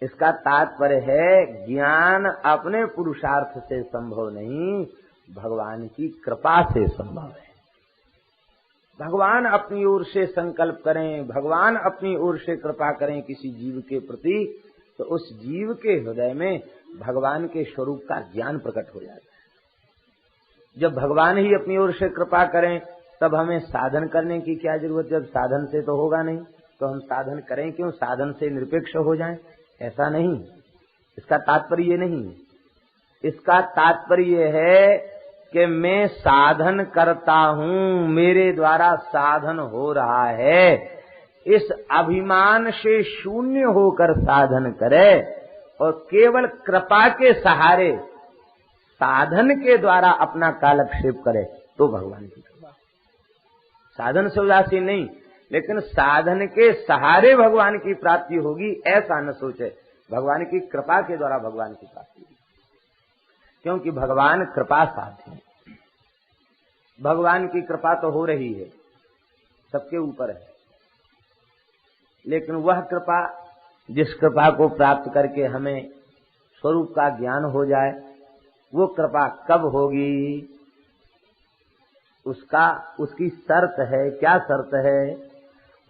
इसका तात्पर्य है ज्ञान अपने पुरुषार्थ से संभव नहीं, भगवान की कृपा से संभव है। भगवान अपनी ओर से संकल्प करें, भगवान अपनी ओर से कृपा करें किसी जीव के प्रति, तो उस जीव के हृदय में भगवान के स्वरूप का ज्ञान प्रकट हो जाता है। जब भगवान ही अपनी ओर से कृपा करें तब हमें साधन करने की क्या जरूरत? जब साधन से तो होगा नहीं तो हम साधन करें क्यों? साधन से निरपेक्ष हो जाएं, ऐसा नहीं। इसका तात्पर्य ये नहीं। इसका तात्पर्य ये है कि मैं साधन करता हूं, मेरे द्वारा साधन हो रहा है, इस अभिमान से शून्य होकर साधन करे और केवल कृपा के सहारे साधन के द्वारा अपना कालक्षेप करे तो भगवान की कृपा। साधन से उदासीन नहीं, लेकिन साधन के सहारे भगवान की प्राप्ति होगी ऐसा न सोचे। भगवान की कृपा के द्वारा भगवान की प्राप्ति होगी, क्योंकि भगवान कृपा साध्य है। भगवान की कृपा तो हो रही है, सबके ऊपर है, लेकिन वह कृपा जिस कृपा को प्राप्त करके हमें स्वरूप का ज्ञान हो जाए, वो कृपा कब होगी? उसकी शर्त है। क्या शर्त है?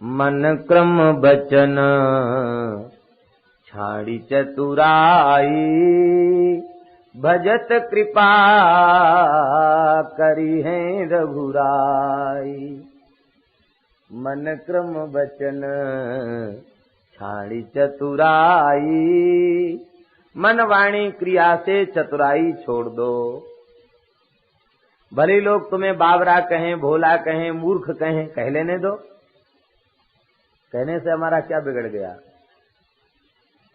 मन क्रम बचन छाड़ी चतुराई भजत कृपा करी है रघुराई। मन क्रम बचन छाड़ी चतुराई, मन वाणी क्रिया से चतुराई छोड़ दो। भले लोग तुम्हें बावरा कहें, भोला कहें, मूर्ख कहें, कह लेने दो। कहने से हमारा क्या बिगड़ गया?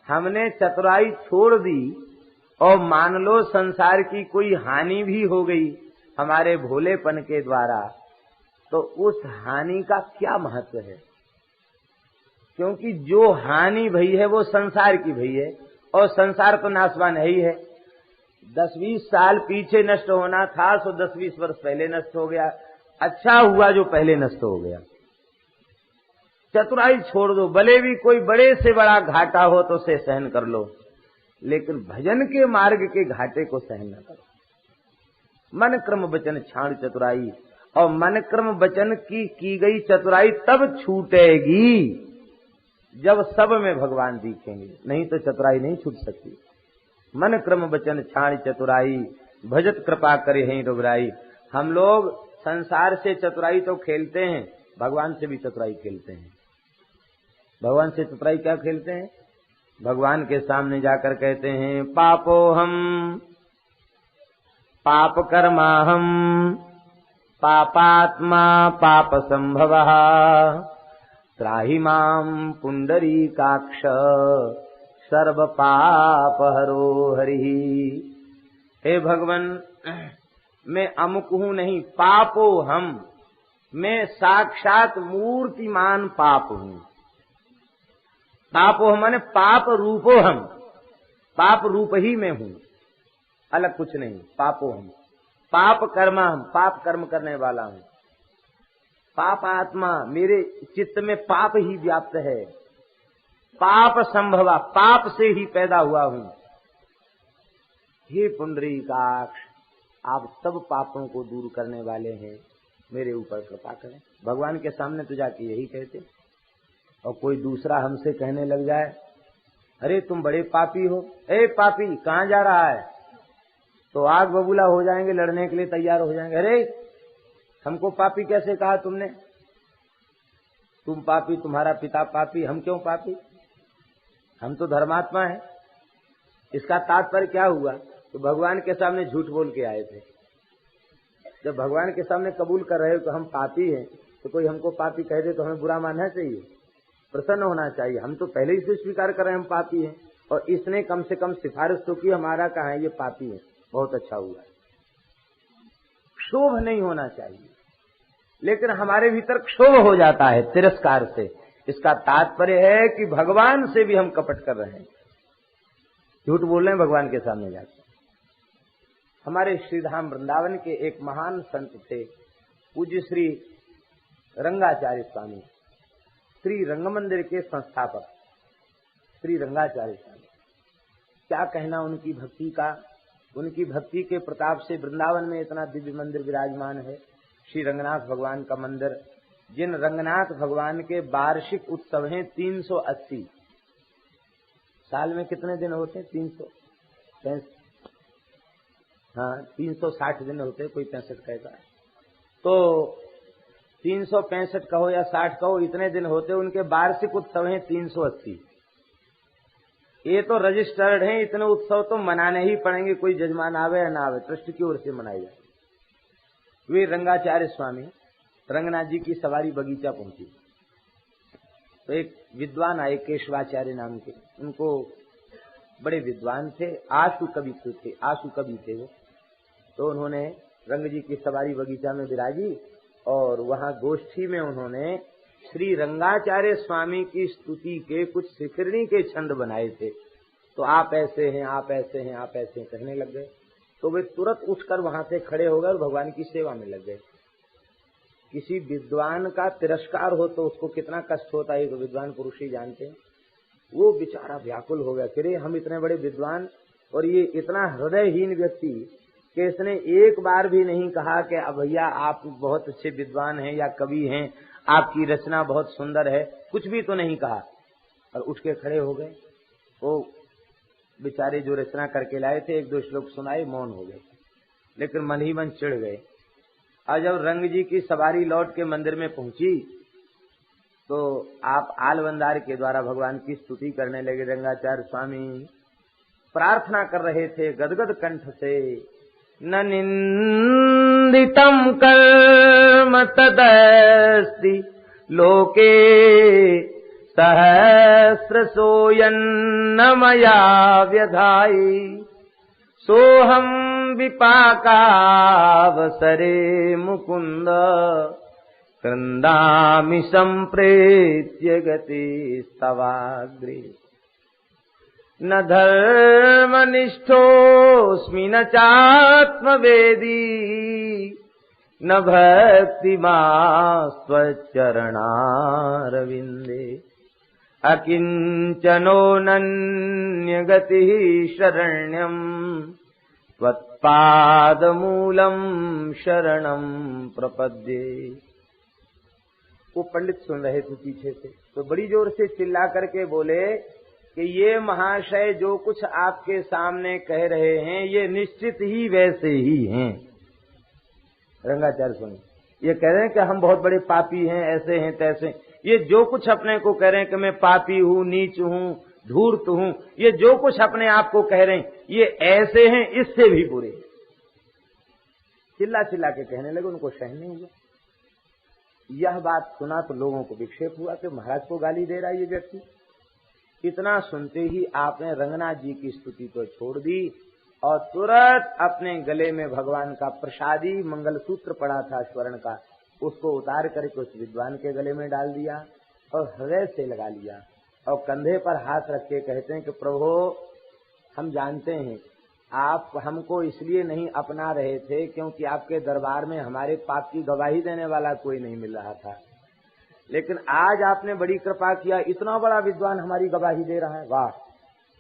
हमने चतुराई छोड़ दी और मान लो संसार की कोई हानि भी हो गई हमारे भोलेपन के द्वारा, तो उस हानि का क्या महत्व है? क्योंकि जो हानि भई है वो संसार की भई है और संसार तो नाशवान है ही है। 10-20 साल पीछे नष्ट होना था सो 10-20 वर्ष पहले नष्ट हो गया। अच्छा हुआ जो पहले नष्ट हो गया। चतुराई छोड़ दो, भले भी कोई बड़े से बड़ा घाटा हो तो उसे सहन कर लो, लेकिन भजन के मार्ग के घाटे को सहन न करो। मन क्रम वचन छाड़ चतुराई, और मन क्रम वचन की गई चतुराई तब छूटेगी जब सब में भगवान दिखेंगे, नहीं तो चतुराई नहीं छूट सकती। मन क्रम वचन छाड़ चतुराई भजत कृपा करे हैं रघुराई। हम लोग संसार से चतुराई तो खेलते हैं, भगवान से भी चतुराई खेलते हैं। भगवान से चतुराई क्या खेलते हैं? भगवान के सामने जाकर कहते हैं पापो हम पाप कर्माहम पापात्मा पाप संभवः त्राहि मां पुंडरीकाक्ष सर्व पाप हरो हरि। हे भगवन, मैं अमुक हूँ नहीं, पापो हम, मैं साक्षात मूर्तिमान पाप हूँ। पापो हम माने पाप रूपो हम, पाप रूप ही मैं हूँ, अलग कुछ नहीं। पापो हम, पाप कर्मा हम, पाप कर्म करने वाला हूँ। पाप आत्मा, मेरे चित्त में पाप ही व्याप्त है। पाप संभवा, पाप से ही पैदा हुआ हूँ। हे पुंडरीकाक्ष, आप सब पापों को दूर करने वाले हैं, मेरे ऊपर कृपा करें। भगवान के सामने तो जाके यही कहते, और कोई दूसरा हमसे कहने लग जाए, अरे तुम बड़े पापी हो, ए पापी कहाँ जा रहा है, तो आग बबूला हो जाएंगे, लड़ने के लिए तैयार हो जाएंगे। अरे हमको पापी कैसे कहा तुमने, तुम पापी, तुम्हारा पिता पापी, हम क्यों पापी, हम तो धर्मात्मा हैं। इसका तात्पर्य क्या हुआ, तो भगवान के सामने झूठ बोल के आए थे। जब भगवान के सामने कबूल कर रहे हो तो हम पापी हैं, तो कोई हमको पापी कह दे तो हमें बुरा मानना चाहिए, प्रसन्न होना चाहिए। हम तो पहले ही से स्वीकार कर रहे हैं हम पापी हैं, और इसने कम से कम सिफारिश तो की हमारा कहा है ये पापी है, बहुत अच्छा हुआ। क्षोभ नहीं होना चाहिए, लेकिन हमारे भीतर क्षोभ हो जाता है तिरस्कार से। इसका तात्पर्य है कि भगवान से भी हम कपट कर रहे हैं, झूठ बोल रहे हैं भगवान के सामने जाकर। हमारे श्रीधाम वृंदावन के एक महान संत थे, पूज्य श्री रंगाचार्य स्वामी, श्री रंग मंदिर के संस्थापक श्री रंगाचार्य स्वामी। क्या कहना उनकी भक्ति का, उनकी भक्ति के प्रताप से वृंदावन में इतना दिव्य मंदिर विराजमान है, श्री रंगनाथ भगवान का मंदिर। जिन रंगनाथ भगवान के वार्षिक उत्सव हैं 380, साल में कितने दिन होते हैं, 365, हाँ 360 दिन होते, कोई 65 कहता है, तो 365 कहो या 60 कहो, इतने दिन होते। उनके वार्षिक उत्सव हैं 380। ये तो रजिस्टर्ड हैं, इतने उत्सव तो मनाने ही पड़ेंगे, कोई जजमान आवे या ना आवे, ट्रस्ट की ओर से मनाए जाए। वे रंगाचार्य स्वामी रंगनाथ जी की सवारी बगीचा पहुंची, तो एक विद्वान आए केशवाचार्य नाम के, उनको बड़े विद्वान थे, आशु कवि थे, आशु कवि थे वो। तो उन्होंने रंग जी की सवारी बगीचा में विराजी, और वहां गोष्ठी में उन्होंने श्री रंगाचार्य स्वामी की स्तुति के कुछ शिखरणी के छंद बनाए थे। तो आप ऐसे हैं, आप ऐसे हैं, आप ऐसे हैं कहने लग गए। तो वे तुरंत उठकर वहां से खड़े हो गए और भगवान की सेवा में लग गए। किसी विद्वान का तिरस्कार हो तो उसको कितना कष्ट होता है, तो विद्वान पुरुष ही जानते हैं। वो बेचारा व्याकुल हो गया, फिर हम इतने बड़े विद्वान और ये इतना हृदयहीन व्यक्ति कि इसने एक बार भी नहीं कहा कि अब भैया आप बहुत अच्छे विद्वान हैं या कवि हैं, आपकी रचना बहुत सुंदर है, कुछ भी तो नहीं कहा, और उठ के खड़े हो गए। वो बेचारे जो रचना करके लाए थे, एक दो श्लोक सुनाए, मौन हो गए, लेकिन मन ही मन चिढ़ गए। और जब रंग जी की सवारी लौट के मंदिर में पहुंची, तो आप आलवंदार के द्वारा भगवान की स्तुति करने लगे। रंगाचार्य स्वामी प्रार्थना कर रहे थे गदगद कंठ से, न निंदितम कर्म तदस्ति लोके सहस्रसोयन्न मया व्यधायि सोहम विपाकावसरे मुकुंद कृंदामि संप्रेत्य गतिस्तवाग्रे न धर्मनिष्ठोऽस्मि न चात्मवेदी न भक्तिमास्त्वच्चरणारविन्दे अकिञ्चनोऽनन्यगतिः शरण्यम् त्वत्पादमूलम् शरणम् प्रपद्ये। वो पंडित सुन रहे थे पीछे से, तो बड़ी जोर से चिल्ला करके बोले कि ये महाशय जो कुछ आपके सामने कह रहे हैं ये निश्चित ही वैसे ही हैं। रंगाचार्य स्वामी ये कह रहे हैं कि हम बहुत बड़े पापी हैं, ऐसे हैं तैसे। ये जो कुछ अपने को कह रहे हैं कि मैं पापी हूँ, नीच हूँ, धूर्त हूँ, ये जो कुछ अपने आप को कह रहे हैं ये ऐसे हैं, इससे भी बुरे। चिल्ला चिल्ला के कहने लगे, उनको सहन नहीं हुआ। यह बात सुना तो लोगों को विक्षेप हुआ कि महाराज को गाली दे रहा है ये व्यक्ति। इतना सुनते ही आपने रंगनाथ जी की स्तुति को छोड़ दी और तुरंत अपने गले में भगवान का प्रसादी मंगलसूत्र पड़ा था स्वर्ण का, उसको उतार करके उस विद्वान के गले में डाल दिया और हृदय से लगा लिया और कंधे पर हाथ रख के कहते हैं कि प्रभु, हम जानते हैं आप हमको इसलिए नहीं अपना रहे थे क्योंकि आपके दरबार में हमारे पाप की गवाही देने वाला कोई नहीं मिल रहा था, लेकिन आज आपने बड़ी कृपा किया, इतना बड़ा विद्वान हमारी गवाही दे रहा है। वाह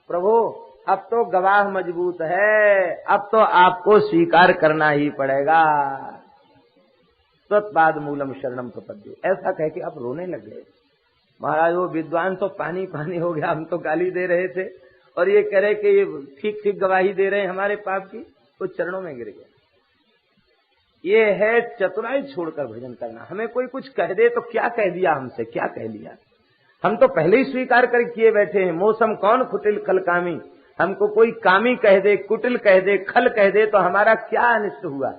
प्रभु, अब तो गवाह मजबूत है, अब तो आपको स्वीकार करना ही पड़ेगा। तत्पाद मूलम शरणम प्रपद्ये, ऐसा कह के अब रोने लग गए। महाराज वो विद्वान तो पानी पानी हो गया, हम तो गाली दे रहे थे और ये कह रहे कि ये ठीक ठीक गवाही दे रहे हैं हमारे पाप की, तो चरणों में गिर गया। ये है चतुराई छोड़कर भजन करना। हमें कोई कुछ कह दे तो क्या कह दिया, हमसे क्या कह लिया, हम तो पहले ही स्वीकार कर किए बैठे हैं। मौसम कौन कुटिल खल कामी, हमको कोई कामी कह दे, कुटिल कह दे, खल कह दे तो हमारा क्या अनिष्ट हुआ।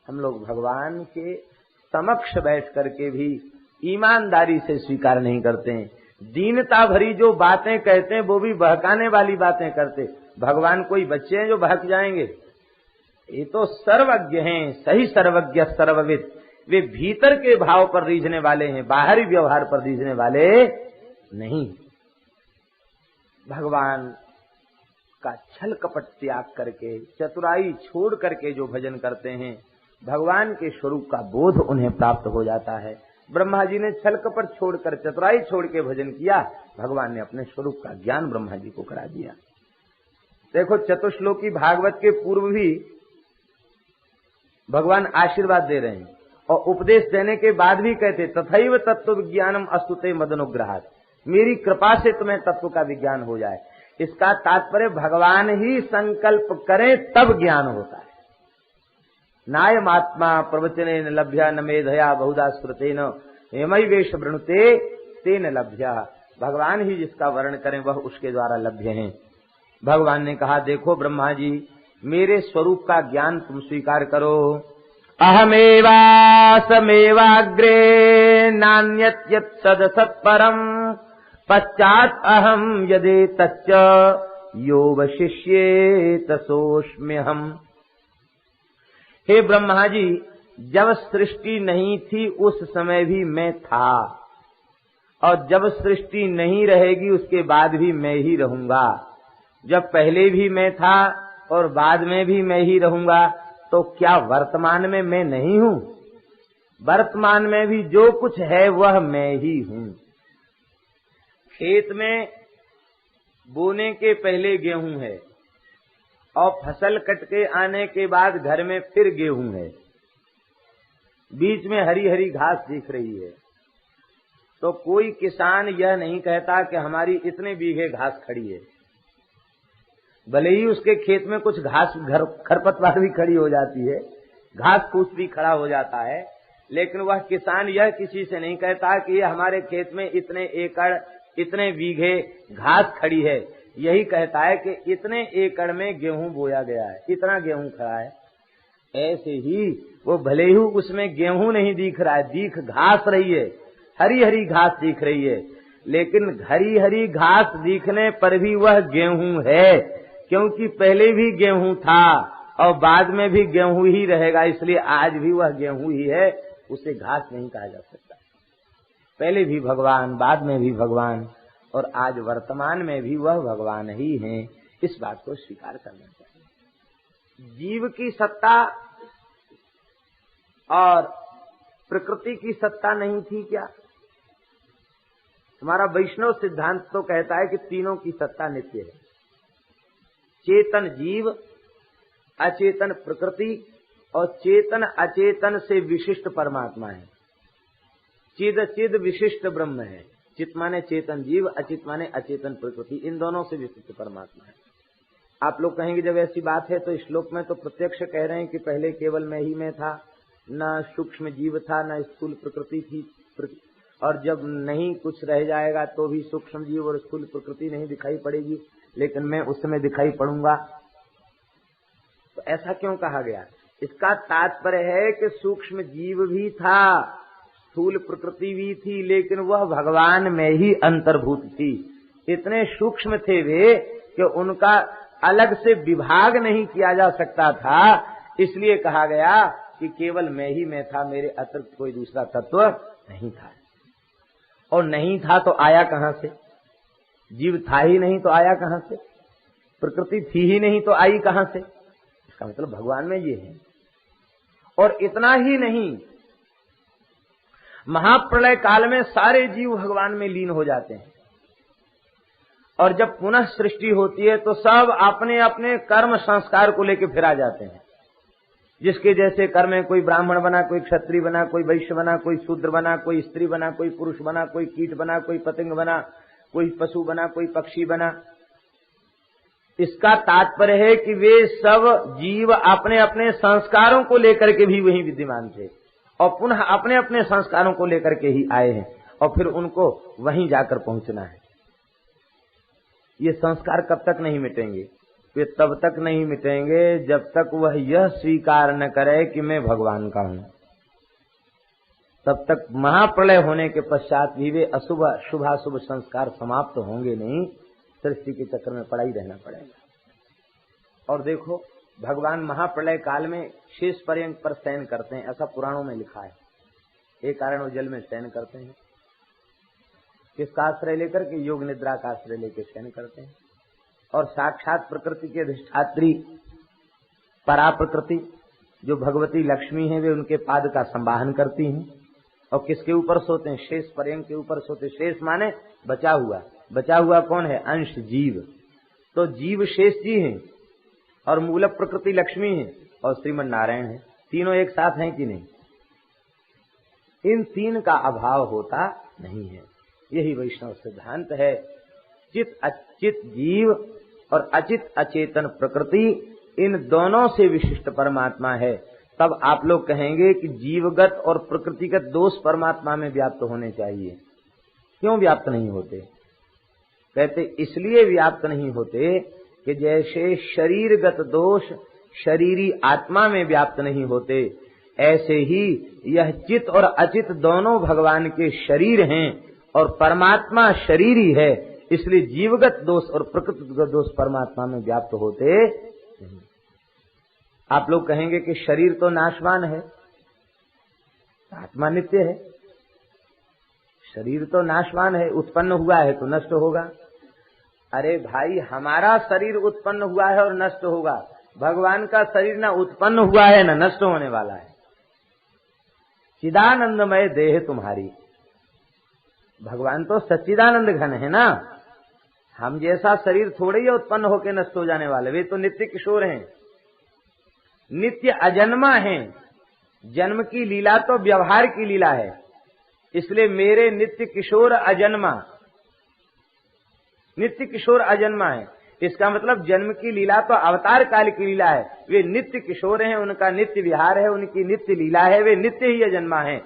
हम लोग भगवान के समक्ष बैठ करके भी ईमानदारी से स्वीकार नहीं करते हैं। दीनता भरी जो बातें कहते हैं वो भी बहकाने वाली बातें करते। भगवान कोई बच्चे हैं जो बहक जाएंगे? ये तो सर्वज्ञ हैं, सही सर्वज्ञ सर्वविद। वे भीतर के भाव पर रीझने वाले हैं, बाहरी व्यवहार पर रीझने वाले नहीं। भगवान का छल कपट त्याग करके, चतुराई छोड़ करके जो भजन करते हैं, भगवान के स्वरूप का बोध उन्हें प्राप्त हो जाता है। ब्रह्मा जी ने छल कपट छोड़कर चतुराई छोड़ के भजन किया, भगवान ने अपने स्वरूप का ज्ञान ब्रह्मा जी को करा दिया। देखो चतुश्लोकी भागवत के पूर्व भी भगवान आशीर्वाद दे रहे हैं और उपदेश देने के बाद भी कहते तथैव तत्व विज्ञानम अस्तुते मदनुग्रहात्, मेरी कृपा से तुम्हें तत्व का विज्ञान हो जाए। इसका तात्पर्य भगवान ही संकल्प करें तब ज्ञान होता है। नायम आत्मा प्रवचने न लभ्या न मेधया बहुधा स्मृतेन हेमई वेश वृणुते तेन लभ्या। भगवान ही जिसका वर्ण करें वह उसके द्वारा लभ्य है। भगवान ने कहा देखो ब्रह्मा जी, मेरे स्वरूप का ज्ञान तुम स्वीकार करो। अहमेवासमेवाग्रे नान्यत् यत् सदसत्परम् पश्चात् अहम यदे तच्च यो वशिष्येत सोऽस्म्यहम्। हे ब्रह्मा जी, जब सृष्टि नहीं थी उस समय भी मैं था और जब सृष्टि नहीं रहेगी उसके बाद भी मैं ही रहूंगा। जब पहले भी मैं था और बाद में भी मैं ही रहूंगा, तो क्या वर्तमान में मैं नहीं हूं? वर्तमान में भी जो कुछ है वह मैं ही हूं। खेत में बोने के पहले गेहूं है और फसल कट के आने के बाद घर में फिर गेहूं है, बीच में हरी हरी घास दिख रही है। तो कोई किसान यह नहीं कहता कि हमारी इतने बीघे घास खड़ी है। भले ही उसके खेत में कुछ घास खरपतवार भी खड़ी हो जाती है, घास फूस भी खड़ा हो जाता है, लेकिन वह किसान यह किसी से नहीं कहता कि ये हमारे खेत में इतने एकड़ इतने बीघे घास खड़ी है। यही कहता है कि इतने एकड़ में गेहूं बोया गया है, इतना गेहूं खड़ा है। ऐसे ही वो भले ही उसमें गेहूं नहीं दिख रहा है, दिख घास रही है, हरी हरी घास दिख रही है, लेकिन हरी हरी घास दिखने पर भी वह गेहूं है, क्योंकि पहले भी गेहूं था और बाद में भी गेहूं ही रहेगा। इसलिए आज भी वह गेहूं ही है, उसे घास नहीं कहा जा सकता। पहले भी भगवान, बाद में भी भगवान और आज वर्तमान में भी वह भगवान ही हैं। इस बात को स्वीकार करना चाहिए। जीव की सत्ता और प्रकृति की सत्ता नहीं थी क्या? हमारा वैष्णव सिद्धांत तो कहता है कि तीनों की सत्ता नित्य है। चेतन जीव, अचेतन प्रकृति और चेतन अचेतन से विशिष्ट परमात्मा है। चिद चिद विशिष्ट ब्रह्म है। चित माने चेतन जीव, अचित माने अचेतन प्रकृति, इन दोनों से विशिष्ट परमात्मा है। आप लोग कहेंगे जब ऐसी बात है तो इस श्लोक में तो प्रत्यक्ष कह रहे हैं कि पहले केवल मैं ही मैं था, न सूक्ष्म जीव था, न स्थूल प्रकृति थी, और जब नहीं कुछ रह जाएगा तो भी सूक्ष्म जीव और स्थूल प्रकृति नहीं दिखाई पड़ेगी, लेकिन मैं उस समय दिखाई पड़ूंगा। तो ऐसा क्यों कहा गया? इसका तात्पर्य है कि सूक्ष्म जीव भी था, स्थूल प्रकृति भी थी, लेकिन वह भगवान में ही अंतर्भूत थी। इतने सूक्ष्म थे वे कि उनका अलग से विभाग नहीं किया जा सकता था। इसलिए कहा गया कि केवल मैं ही मैं था, मेरे अतिरिक्त कोई दूसरा तत्व नहीं था। और नहीं था तो आया कहां से? जीव था ही नहीं तो आया कहां से? प्रकृति थी ही नहीं तो आई कहां से? इसका मतलब भगवान में ये है। और इतना ही नहीं, महाप्रलय काल में सारे जीव भगवान में लीन हो जाते हैं, और जब पुनः सृष्टि होती है तो सब अपने अपने कर्म संस्कार को लेकर फिर आ जाते हैं। जिसके जैसे कर्म है, कोई ब्राह्मण बना, कोई क्षत्रिय बना, कोई वैश्य बना, कोई शूद्र बना, कोई स्त्री बना, कोई पुरुष बना, कोई कीट बना, कोई पतंग बना, कोई पशु बना, कोई पक्षी बना। इसका तात्पर्य है कि वे सब जीव अपने अपने संस्कारों को लेकर के भी वहीं विद्यमान थे, और पुनः अपने अपने संस्कारों को लेकर के ही आए हैं, और फिर उनको वहीं जाकर पहुंचना है। ये संस्कार कब तक नहीं मिटेंगे? वे तब तक नहीं मिटेंगे जब तक वह यह स्वीकार न करे कि मैं भगवान का हूं। तब तक महाप्रलय होने के पश्चात भी वे अशुभ शुभाशुभ संस्कार समाप्त होंगे नहीं, सृष्टि के चक्कर में पड़ा ही रहना पड़ेगा। और देखो, भगवान महाप्रलय काल में शेष पर्यंक पर शयन करते हैं, ऐसा पुराणों में लिखा है। एक कारण वो जल में शयन करते हैं, किसका आश्रय लेकर के? योग निद्रा का आश्रय लेकर शयन करते हैं। और साक्षात प्रकृति के अधिष्ठात्री परा प्रकृति जो भगवती लक्ष्मी है, वे उनके पाद का संवाहन करती हैं। और किसके ऊपर सोते हैं? शेष पर्यंक के ऊपर सोते। शेष माने बचा हुआ। बचा हुआ कौन है? अंश जीव। तो जीव शेष जी हैं, और मूल प्रकृति लक्ष्मी है, और श्रीमन नारायण है। तीनों एक साथ हैं कि नहीं? इन तीन का अभाव होता नहीं है। यही वैष्णव सिद्धांत है। चित अचित जीव और अचित अचेतन प्रकृति, इन दोनों से विशिष्ट परमात्मा है। तब आप लोग कहेंगे कि जीवगत और प्रकृतिगत दोष परमात्मा में व्याप्त होने चाहिए। क्यों व्याप्त नहीं होते? कहते इसलिए व्याप्त नहीं होते कि जैसे शरीरगत दोष शरीरी आत्मा में व्याप्त नहीं होते, ऐसे ही यह चित और अचित दोनों भगवान के शरीर हैं, और परमात्मा शरीरी है। इसलिए जीवगत दोष और प्रकृतिगत दोष परमात्मा में व्याप्त होते नहीं। आप लोग कहेंगे कि शरीर तो नाशवान है, आत्मा नित्य है। शरीर तो नाशवान है, उत्पन्न हुआ है तो नष्ट होगा। अरे भाई, हमारा शरीर उत्पन्न हुआ है और नष्ट होगा। भगवान का शरीर ना उत्पन्न हुआ है ना नष्ट होने वाला है। चिदानंदमय देह तुम्हारी। भगवान तो सच्चिदानंद घन है ना। हम जैसा शरीर थोड़े ही उत्पन्न होकर नष्ट हो जाने वाले। वे तो नित्य किशोर हैं, नित्य अजन्मा हैं। जन्म की लीला तो व्यवहार की लीला है। इसलिए मेरे नित्य किशोर अजन्मा, नित्य किशोर अजन्मा है। इसका मतलब जन्म की लीला तो अवतार काल की लीला है। वे नित्य किशोर हैं, उनका नित्य विहार है, उनकी नित्य लीला है। वे नित्य ही अजन्मा है,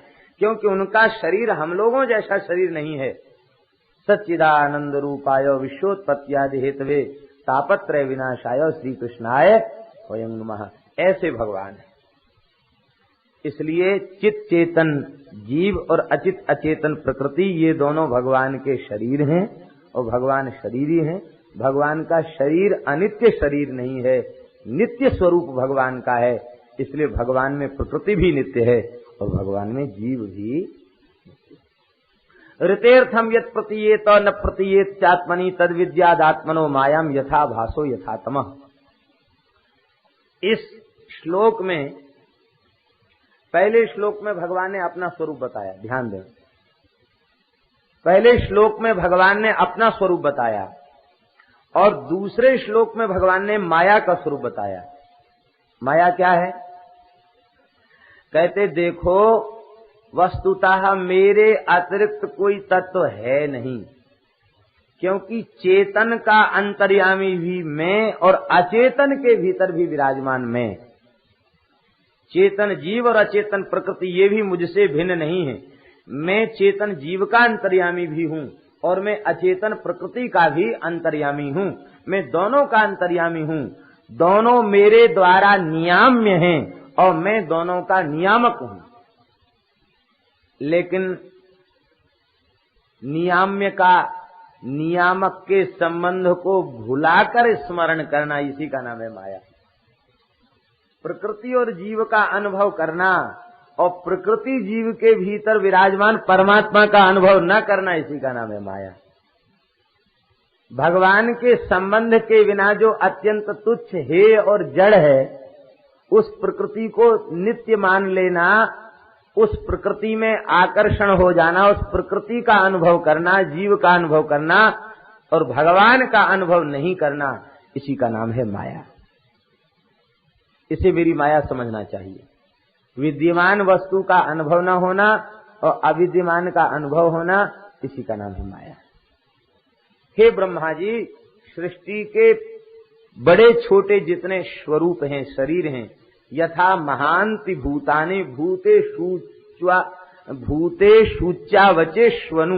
क्योंकि उनका शरीर हम लोगों जैसा शरीर नहीं है। सच्चिदानंद रूपाय विश्वोत्पत्त्यादि हेतवे तापत्रय विनाशाय श्री कृष्णाय वयं नमः। ऐसे भगवान है। इसलिए चित चेतन जीव और अचित अचेतन प्रकृति, ये दोनों भगवान के शरीर हैं, और भगवान शरीरी हैं। भगवान का शरीर अनित्य शरीर नहीं है, नित्य स्वरूप भगवान का है। इसलिए भगवान में प्रकृति भी नित्य है और भगवान में जीव भी। ऋतेर्थम यत् प्रतीयेत न प्रतीयेत चात्मनि तद विद्यादात्मनो मायाम यथा भासो यथा तमः। इस श्लोक में, पहले श्लोक में भगवान ने अपना स्वरूप बताया। ध्यान दें, पहले श्लोक में भगवान ने अपना स्वरूप बताया, और दूसरे श्लोक में भगवान ने माया का स्वरूप बताया। माया क्या है? कहते देखो, वस्तुतः मेरे अतिरिक्त कोई तत्व है नहीं, क्योंकि चेतन का अंतर्यामी भी मैं और अचेतन के भीतर भी विराजमान मैं। चेतन जीव और अचेतन प्रकृति ये भी मुझसे भिन्न नहीं है। मैं चेतन जीव का अंतर्यामी भी हूँ और मैं अचेतन प्रकृति का भी अंतर्यामी हूँ। मैं दोनों का अंतर्यामी हूँ। दोनों मेरे द्वारा नियाम्य हैं और मैं दोनों का नियामक हूं। लेकिन नियामक के संबंध को भुलाकर स्मरण करना, इसी का नाम है माया। प्रकृति और जीव का अनुभव करना और प्रकृति जीव के भीतर विराजमान परमात्मा का अनुभव न करना, इसी का नाम है माया। भगवान के संबंध के बिना जो अत्यंत तुच्छ हेय और जड़ है, उस प्रकृति को नित्य मान लेना, उस प्रकृति में आकर्षण हो जाना, उस प्रकृति का अनुभव करना, जीव का अनुभव करना और भगवान का अनुभव नहीं करना, इसी का नाम है माया। इसे मेरी माया समझना चाहिए। विद्यमान वस्तु का अनुभव न होना और अविद्यमान का अनुभव होना, इसी का नाम है माया। हे ब्रह्मा जी, सृष्टि के बड़े छोटे जितने स्वरूप हैं, शरीर हैं, यथा महांति भूतानि भूते शूचा वचे श्वनु,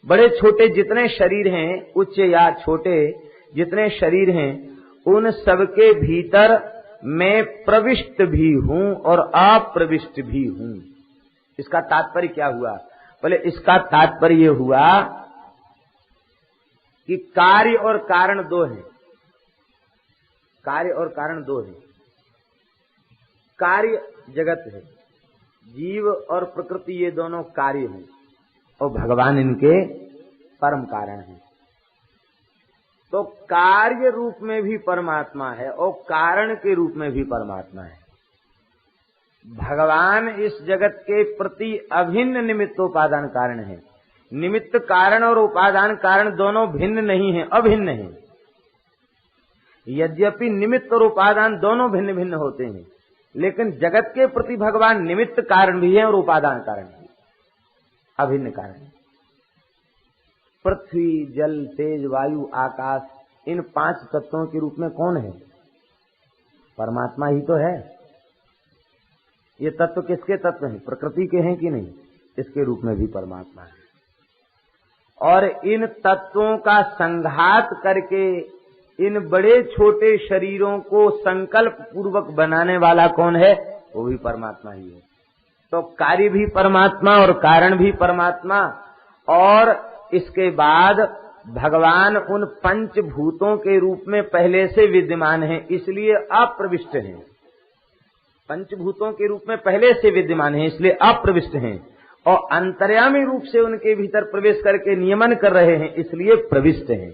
बड़े छोटे जितने शरीर हैं, उच्च या छोटे जितने शरीर हैं, उन सबके भीतर मैं प्रविष्ट भी हूं और अप्रविष्ट भी हूं। इसका तात्पर्य क्या हुआ? बोले इसका तात्पर्य हुआ कि कार्य और कारण दो हैं। कार्य और कारण दो हैं। कार्य जगत है, जीव और प्रकृति ये दोनों कार्य हैं और भगवान इनके परम कारण हैं। तो कार्य रूप में भी परमात्मा है और कारण के रूप में भी परमात्मा है। भगवान इस जगत के प्रति अभिन्न निमित्तोपादान कारण है। निमित्त कारण और उपादान कारण दोनों भिन्न नहीं हैं, अभिन्न हैं। यद्यपि निमित्त और उपादान दोनों भिन्न भिन्न होते हैं, लेकिन जगत के प्रति भगवान निमित्त कारण भी है और उपादान कारण भी, अभिन्न कारण। पृथ्वी, जल, तेज, वायु, आकाश, इन 5 तत्वों के रूप में कौन है? परमात्मा ही तो है। ये तत्व किसके तत्व हैं? प्रकृति के हैं कि नहीं? इसके रूप में भी परमात्मा है। और इन तत्वों का संघात करके इन बड़े छोटे शरीरों को संकल्प पूर्वक बनाने वाला कौन है? वो भी परमात्मा ही है। तो कार्य भी परमात्मा और कारण भी परमात्मा। और इसके बाद भगवान उन 5 भूतों के रूप में पहले से विद्यमान हैं, इसलिए अप्रविष्ट हैं। 5 भूतों के रूप में पहले से विद्यमान हैं, इसलिए अप्रविष्ट हैं। और अंतर्यामी रूप से उनके भीतर प्रवेश करके नियमन कर रहे हैं, इसलिए प्रविष्ट हैं।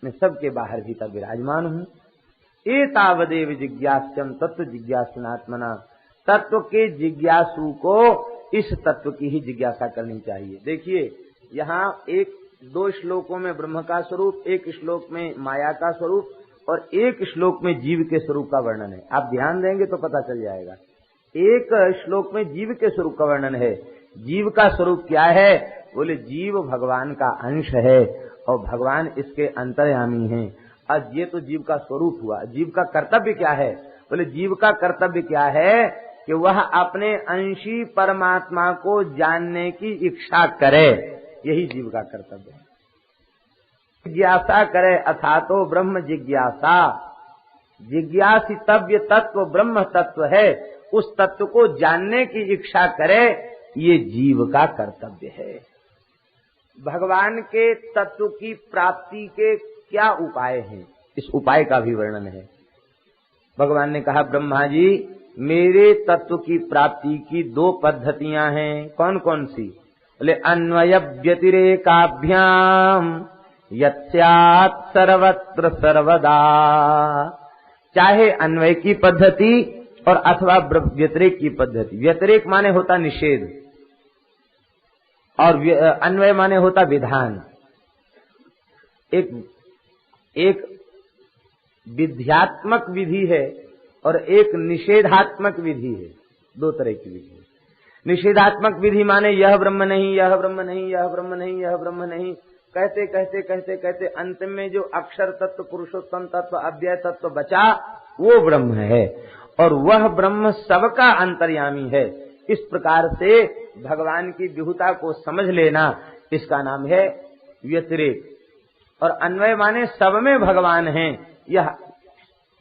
मैं सबके बाहर भीतर विराजमान हूं। एतावदेव जिज्ञास्यम तत्व जिज्ञासनात्मना, तत्व के जिज्ञासु को इस तत्व की ही जिज्ञासा करनी चाहिए। देखिए, यहाँ 1-2 श्लोकों में ब्रह्म का स्वरूप, 1 श्लोक में माया का स्वरूप और 1 श्लोक में जीव के स्वरूप का वर्णन है। आप ध्यान देंगे तो पता चल जाएगा। 1 श्लोक में जीव के स्वरूप का वर्णन है। जीव का स्वरूप क्या है? बोले जीव भगवान का अंश है और भगवान इसके अंतर्यामी हैं। अब ये तो जीव का स्वरूप हुआ। जीव का कर्तव्य क्या है? बोले जीव का कर्तव्य क्या है कि वह अपने अंशी परमात्मा को जानने की इच्छा करे। यही जीव का कर्तव्य है। जिज्ञासा करे अथातो ब्रह्म जिज्ञासा। जिज्ञासितव्य तत्व ब्रह्म तत्व है, उस तत्व को जानने की इच्छा करे, ये जीव का कर्तव्य है। भगवान के तत्व की प्राप्ति के क्या उपाय हैं? इस उपाय का भी वर्णन है। भगवान ने कहा, ब्रह्मा जी, मेरे तत्व की प्राप्ति की 2 पद्धतियां हैं। कौन कौन सी? बोले अन्वय व्यतिरेकाभ्याम यत्स्यात् सर्वत्र सर्वदा। चाहे अन्वय की पद्धति और अथवा व्यतिरेक की पद्धति। व्यतिरेक माने होता निषेध और अन्वय माने होता विधान। एक विध्यात्मक विधि है और एक निषेधात्मक विधि है। 2 तरह की विधि है। निषेधात्मक विधि माने यह ब्रह्म नहीं, यह ब्रह्म नहीं, यह ब्रह्म नहीं, यह ब्रह्म नहीं, कहते कहते कहते कहते अंत में जो अक्षर तत्व, पुरुषोत्तम तत्व, अव्यय तत्व बचा, वो ब्रह्म है और वह ब्रह्म सबका अंतर्यामी है। इस प्रकार से भगवान की विभुता को समझ लेना, इसका नाम है व्यतिरेक। और अन्वय माने सब में भगवान हैं, यह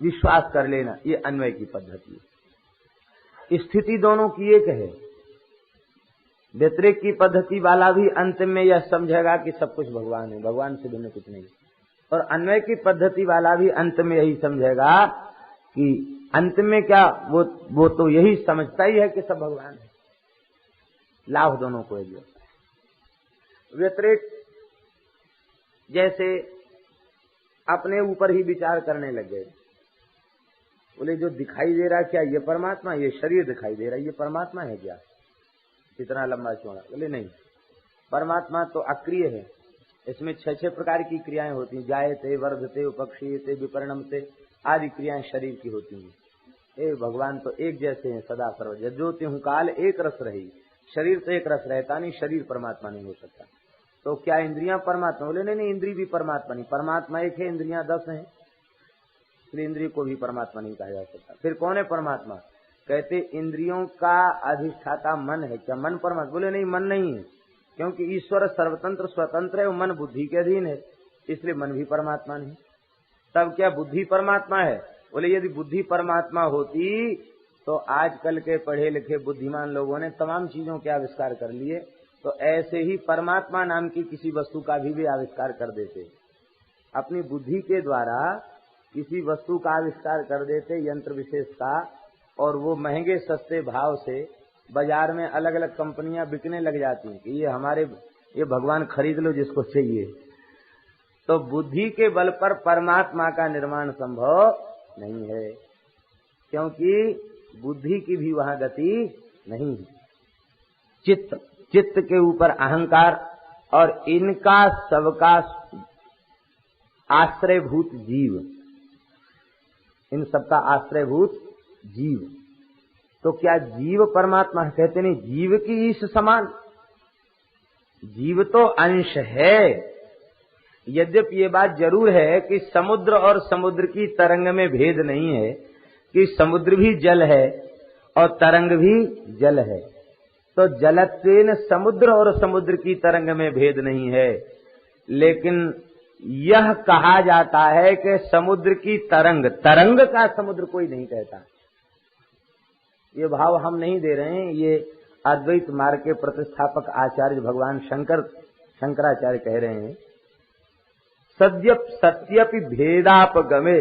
विश्वास कर लेना, ये अन्वय की पद्धति है। स्थिति दोनों की एक है। व्यतिरेक की पद्धति वाला भी अंत में यह समझेगा कि सब कुछ भगवान है, भगवान से भिन्न कुछ नहीं। और अन्वय की पद्धति वाला भी अंत में यही समझेगा कि अंत में क्या, वो तो यही समझता ही है कि सब भगवान है। लाभ दोनों को एक होता है। व्यतिरेक जैसे अपने ऊपर ही विचार करने लग गए, बोले जो दिखाई दे रहा क्या ये परमात्मा, ये शरीर दिखाई दे रहा ये परमात्मा है क्या, इतना लंबा चौड़ा? बोले नहीं, परमात्मा तो अक्रिय है, इसमें 6 प्रकार की क्रियाएं होती हैं, जायते, वर्धते, उपक्षीयते, विपरिणमते आदि क्रियाएं शरीर की होती हैं। भगवान तो एक जैसे हैं सदा सर्वदा, जो त्यों काल एक रस रही। शरीर तो एक रस रहता नहीं, शरीर परमात्मा नहीं हो सकता। तो क्या इंद्रियां परमात्मा? बोले नहीं, इंद्रिय भी परमात्मा नहीं, परमात्मा एक है, इंद्रियां 10 हैं, इसलिए इंद्रिय को भी परमात्मा नहीं कहा जा सकता। फिर कौन है परमात्मा? कहते इंद्रियों का अधिष्ठाता मन है। क्या मन परमात्मा? बोले नहीं, मन नहीं है, क्योंकि ईश्वर सर्वतंत्र स्वतंत्र है, वो मन बुद्धि के अधीन है, इसलिए मन भी परमात्मा नहीं। तब क्या बुद्धि परमात्मा है? बोले यदि बुद्धि परमात्मा होती तो आजकल के पढ़े लिखे बुद्धिमान लोगों ने तमाम चीजों के आविष्कार कर लिए, तो ऐसे ही परमात्मा नाम की किसी वस्तु का भी आविष्कार कर देते। अपनी बुद्धि के द्वारा किसी वस्तु का आविष्कार कर देते, यंत्र विशेष का, और वो महंगे सस्ते भाव से बाजार में अलग अलग कंपनियां बिकने लग जाती हैं कि ये भगवान खरीद लो जिसको चाहिए। तो बुद्धि के बल पर परमात्मा का निर्माण संभव नहीं है, क्योंकि बुद्धि की भी वहां गति नहीं है। चित्त के ऊपर अहंकार और इनका सबका आश्रयभूत जीव, इन सबका आश्रयभूत जीव। तो क्या जीव परमात्मा? कहते नहीं, जीव की ईश समान। जीव तो अंश है। यद्यपि ये बात जरूर है कि समुद्र और समुद्र की तरंग में भेद नहीं है, कि समुद्र भी जल है और तरंग भी जल है। तो जलत्वेन समुद्र और समुद्र की तरंग में भेद नहीं है, लेकिन यह कहा जाता है कि समुद्र की तरंग का समुद्र कोई नहीं कहता। ये भाव हम नहीं दे रहे हैं, ये अद्वैत मार्ग के प्रतिष्ठापक आचार्य भगवान शंकराचार्य कह रहे हैं। सत्यपि भेदापगमे,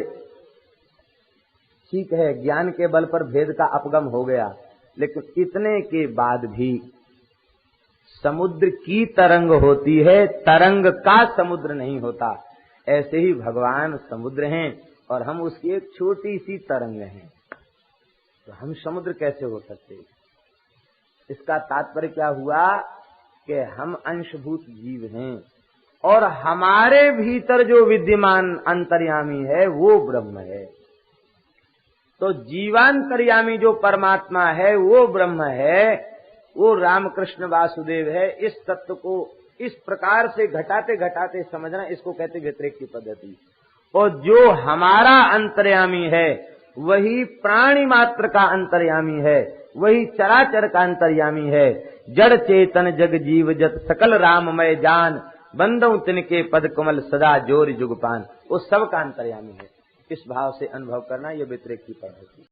ठीक है, ज्ञान के बल पर भेद का अपगम हो गया, लेकिन इतने के बाद भी समुद्र की तरंग होती है, तरंग का समुद्र नहीं होता। ऐसे ही भगवान समुद्र हैं और हम उसकी एक छोटी सी तरंग हैं, तो हम समुद्र कैसे हो सकते? इसका तात्पर्य क्या हुआ कि हम अंशभूत जीव हैं और हमारे भीतर जो विद्यमान अंतर्यामी है वो ब्रह्म है। तो जीवांतर्यामी जो परमात्मा है वो ब्रह्म है, वो रामकृष्ण वासुदेव है। इस तत्व को इस प्रकार से घटाते घटाते समझना, इसको कहते व्यतिरेक की पद्धति। और जो हमारा अंतर्यामी है वही प्राणी मात्र का अंतर्यामी है, वही चराचर का अंतर्यामी है। जड़ चेतन जग जीव जत सकल राममय जान, बंदौ तिनके पद कमल सदा जोर जुगपान, वो सब का अंतर्यामी है। इस भाव से अनुभव करना, ये व्यतिरेक की पद्धति।